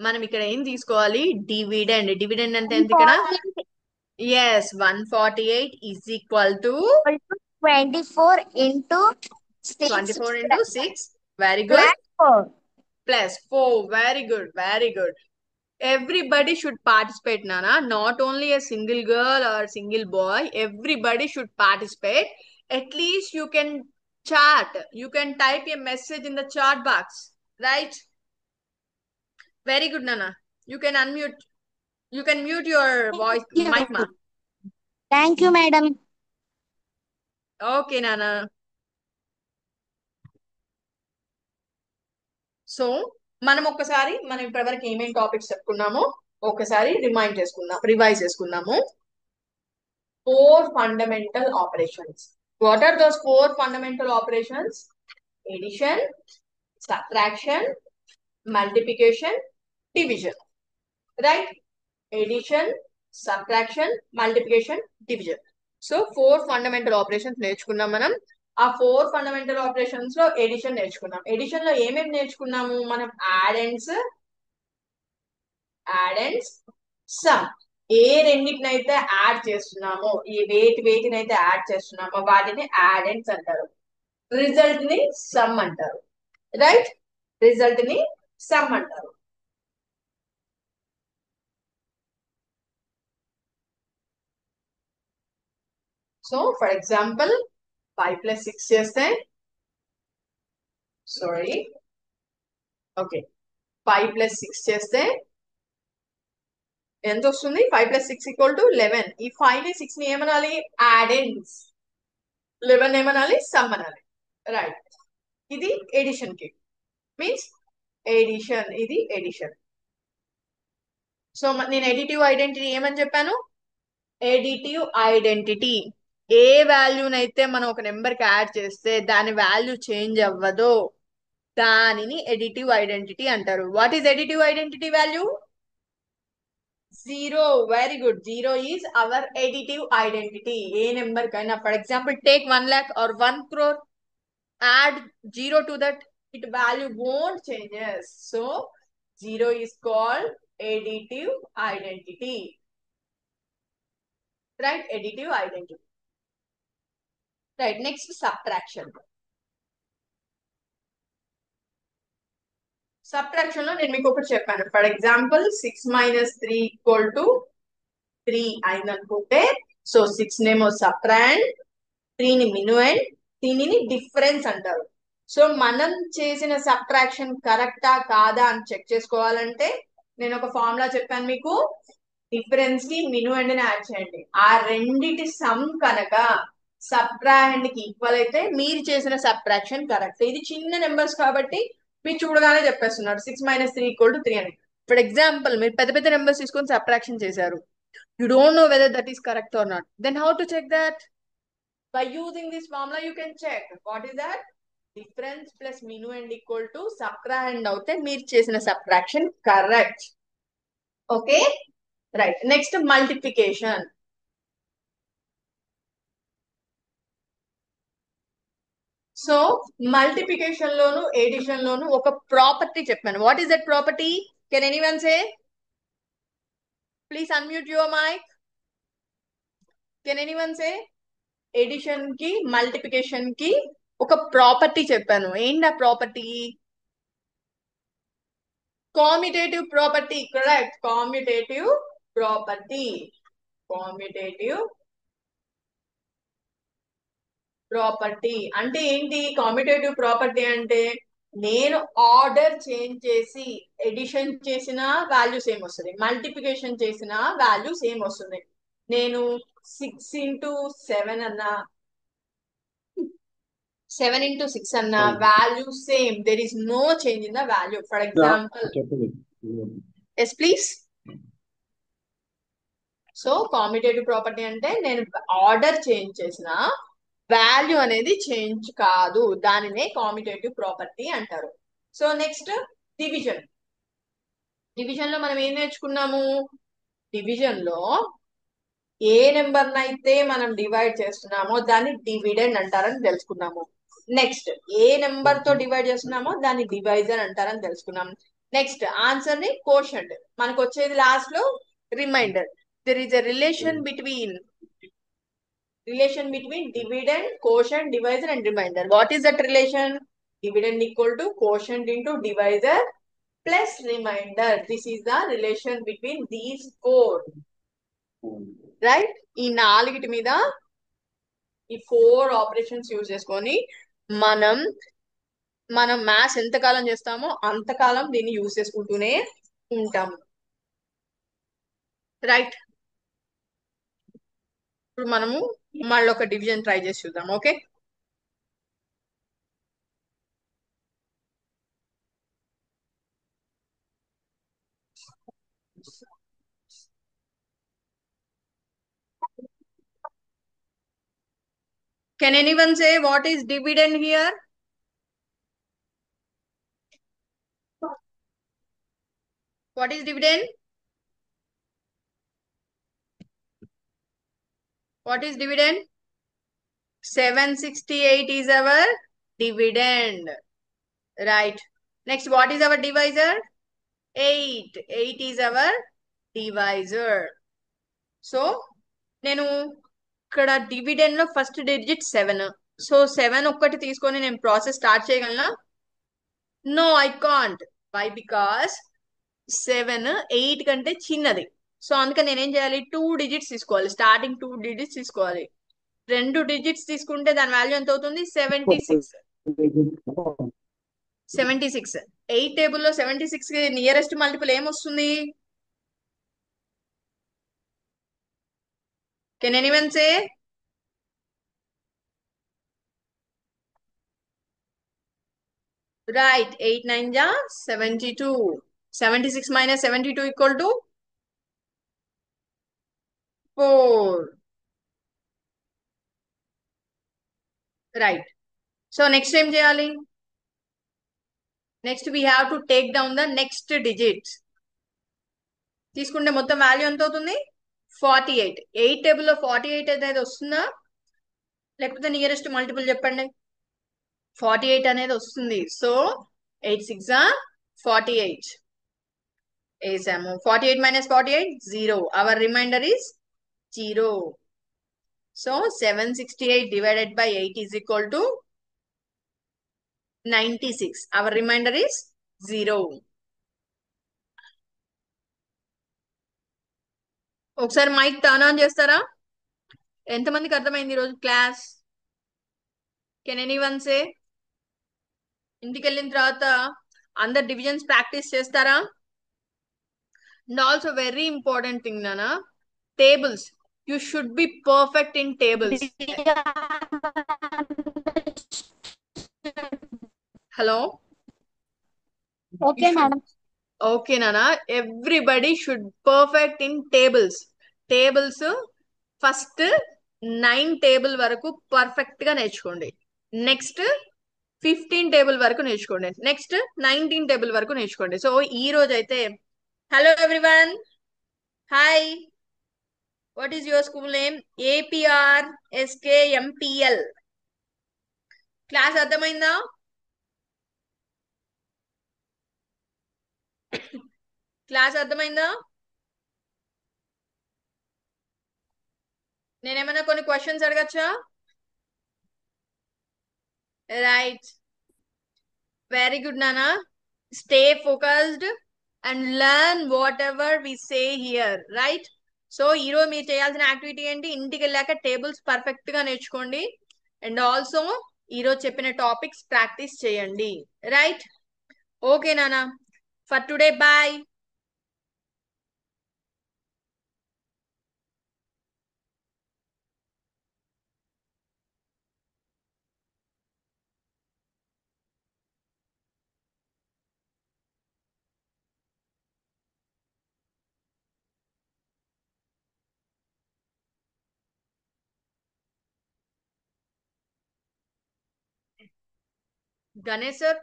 మనం ఇక్కడ ఏం తీసుకోవాలి? డివిడెండ్. డివిడెండ్ అంటే ఎంత ఇక్కడ? 148 yes, 148 is equal to 24 into 6 24 into 6. Very good. plus 4. Plus 4. Very good, very good. Everybody should participate, Nana. Not only a single girl or single boy. Everybody should participate. At least you can chat. You can type a message in the chat box. Right? Very good, Nana. You can unmute. You can mute your voice, mic, ma. Thank you, madam. Okay, Nana. So మనం ఇప్పటివరకు ఏమేమి topics చెప్పుకున్నామో ఒకసారి revise చేసుకుందాము. 4 fundamental operations. What are those 4 fundamental operations? Addition, subtraction, multiplication, division. Right? Addition, subtraction, multiplication, division. So 4 fundamental operations నేర్చుకున్నాం మనం. ఆ 4 fundamental operations లో addition నేర్చుకున్నాం. ఎడిషన్ లో ఏమేమి నేర్చుకున్నాము మనం? Add and sum. ఏ రెండింటినైతే యాడ్ చేస్తున్నామో, వేటినైతే యాడ్ చేస్తున్నామో వాటిని యాడెంట్స్ అంటారు. రిజల్ట్ ని సమ్ అంటారు. రైట్? రిజల్ట్ ని సమ్ అంటారు. సో ఫర్ ఎగ్జాంపుల్ 5 + 6 చేస్తే, సారీ, ఓకే, 5 + 6 చేస్తే ఎంత వస్తుంది? 5 + 6 = 11. ఈ 5 ని 6 ని ఏమనాలి? యాడెంట్స్. 11 ఏమనాలి? సమ్ అనాలి. రైట్? ఇది ఎడిషన్ కి మీన్స్ ఎడిషన్. ఇది ఎడిషన్. సో నేను ఎడిటివ్ ఐడెంటిటీ ఏమని చెప్పాను? ఎడిటివ్ ఐడెంటిటీ ఏ వాల్యూనైతే మనం ఒక నెంబర్ కి యాడ్ చేస్తే దాని వాల్యూ చేంజ్ అవ్వదో దానిని ఎడిటివ్ ఐడెంటిటీ అంటారు. What is additive identity value? 0. Very good. 0 is our additive identity. ఏ నెంబర్ కైనా, for example take 1 lakh or 1 crore. add 0 to that, it value won't changes. So 0 is called additive identity. Right? Additive identity. Right. Next, subtraction. Subtraction లో నేను మీకు ఒకటి చెప్పాను. For example 6 minus 3 equal to 3 అయిందనుకుంటే, so 6 నేమో సబ్ట్రాండ్, 3 ని మినువెండ్, దీనిని difference అంటారు. సో మనం చేసిన సబ్ట్రాక్షన్ కరెక్టా కాదా అని చెక్ చేసుకోవాలంటే నేను ఒక ఫార్ములా చెప్పాను మీకు. డిఫరెన్స్ కి మినువెండ్ ని యాడ్ చేయండి. ఆ రెండిటి సమ్ కనుక సబ్ట్రాండ్ కి ఈక్వల్ అయితే మీరు చేసిన సబ్ట్రాక్షన్ కరెక్ట్. ఇది చిన్న నెంబర్స్ కాబట్టి మీరు చూడగానే చెప్పేస్తున్నారు 6 minus 3 equal to 3 అని. ఫర్ ఎగ్జాంపుల్ మీరు పెద్ద పెద్ద నెంబర్స్ తీసుకొని సబ్ట్రాక్షన్ చేశారు. You don't know whether that is correct or not. Then how to check that? By using this formula, you can check. What is that? Difference plus minuend equal to subtrahend అవుతే మీరు చేసిన subtraction correct. Okay? Right. Next, multiplication. So, multiplication లోను, addition లోను ఒక property చెప్పాను. What is that property? Can anyone say? Please unmute your mic. Can anyone say? Addition కి multiplication కి ఒక property చెప్పాను. ఏంటి ఆ property? Commutative property. Correct. Commutative property. Commutative property అంటే ఏంటి? కామ్యుటేటివ్ ప్రాపర్టీ అంటే నేను ఆర్డర్ చేంజ్ చేసి ఎడిషన్ చేసిన వాల్యూ సేమ్ వస్తుంది, మల్టిప్లికేషన్ చేసిన వాల్యూ సేమ్ వస్తుంది. నేను 6 into 7 అన్నా, 7 into 6 అన్న value same. There is no change in the value. For example, yes, please. So, commutative property అంటే నేను ఆర్డర్ చేంజ్ చేసిన వాల్యూ అనేది చేంజ్ కాదు, దానినే కామ్యుటేటివ్ ప్రాపర్టీ అంటారు. So next, division. డివిజన్ లో మనం ఏం నేర్చుకున్నాము? డివిజన్ లో ఏ నెంబర్ అయితే మనం డివైడ్ చేస్తున్నామో దాన్ని డివిడెండ్ అంటారని తెలుసుకున్నాము. నెక్స్ట్, ఏ నెంబర్ తో డివైడ్ చేస్తున్నామో దాన్ని డివైజర్ అంటారని తెలుసుకున్నాం. నెక్స్ట్, ఆన్సర్ ని కోషంట్. మనకు వచ్చేది లాస్ట్ లో remainder. There is a relation between dividend, quotient, divisor and remainder. What is that relation? Dividend equal to quotient into divisor plus remainder. This is the relation between these four. Right? ఈ నాలుగిటి మీద ఈ 4 operations use చేసుకొని మనం maths ఎంతకాలం చేస్తామో అంతకాలం దీన్ని use చేసుకుంటూనే ఉంటాం. రైట్? ఇప్పుడు మనము మళ్ళీ ఒక డివిజన్ ట్రై చేసి చూద్దాం. Okay? Can anyone say what is dividend here? What is dividend? What is dividend? 768 is our dividend. Right. Next, what is our divisor? 8. 8 is our divisor. So, నేను ఇక్కడ డివిడెండ్ లో first digit 7. So 7 ఒక్కటి తీసుకొని నేను process start చేయగలనా? No, I can't. Why? Because 7 8 కంటే చిన్నది. So అందుకని నేనేం చేయాలి? 2 డిజిట్స్ తీసుకోవాలి. స్టార్టింగ్ 2 డిజిట్స్ తీసుకోవాలి. 2 డిజిట్స్ తీసుకుంటే దాని వాల్యూ ఎంత అవుతుంది? 76. 76. 8 టేబుల్లో 76 కి నియరెస్ట్ మల్టిపుల్ ఏమొస్తుంది? Can anyone say? Right. 8 9 ja 72. 76 minus 72 equal to 4. Right. So next time cheyali. Next we have to take down the next digits. తీసుకుంటే మొత్తం వాల్యూ ఎంత అవుతుంది? 48. 8 టేబుల్ లో 48 అనేది వస్తుందా లేకపోతే నియరెస్ట్ మల్టిపుల్ చెప్పండి. 48 అనేది వస్తుంది. సో 8 6 48 వేసాము. 48 minus 48 0. Our remainder is 0. So 768 divided by 8 is equal to 96. Our remainder is 0. ఒకసారి మైక్ టర్న్ ఆన్ చేస్తారా? ఎంతమందికి అర్థమైంది ఈరోజు క్లాస్? కెన్ ఎనీవన్ సే? ఇంటికి వెళ్ళిన తర్వాత అందరు డివిజన్స్ ప్రాక్టీస్ చేస్తారా? And also very important thing నానా, tables. You should be perfect in tables. Hello? Okay, madam. Okay, Nana. Everybody should perfect in tables. Tables first 9 table వరకు పర్ఫెక్ట్ గా నేర్చుకోండి. Next 15 table వరకు నేర్చుకోండి. నెక్స్ట్ 19 టేబుల్ వరకు నేర్చుకోండి. So ఈ రోజు అయితే hello everyone, hi, what is your school name? APRSKMPL. Class అర్థమైందా? క్లాస్ అర్థమైందా? నేనేమైనా కొన్ని క్వశ్చన్స్ అడగచ్చా? రైట్, వెరీ గుడ్ నానా. Stay focused and learn whatever we say here, right? So ఈరోజు మీరు చేయాల్సిన యాక్టివిటీ ఏంటి? ఇంటికి వెళ్ళాక టేబుల్స్ పర్ఫెక్ట్ గా నేర్చుకోండి. అండ్ ఆల్సో ఈరోజు చెప్పిన టాపిక్స్ ప్రాక్టీస్ చేయండి, రైట్? ఓకే నానా, for today bye. Ganesh sir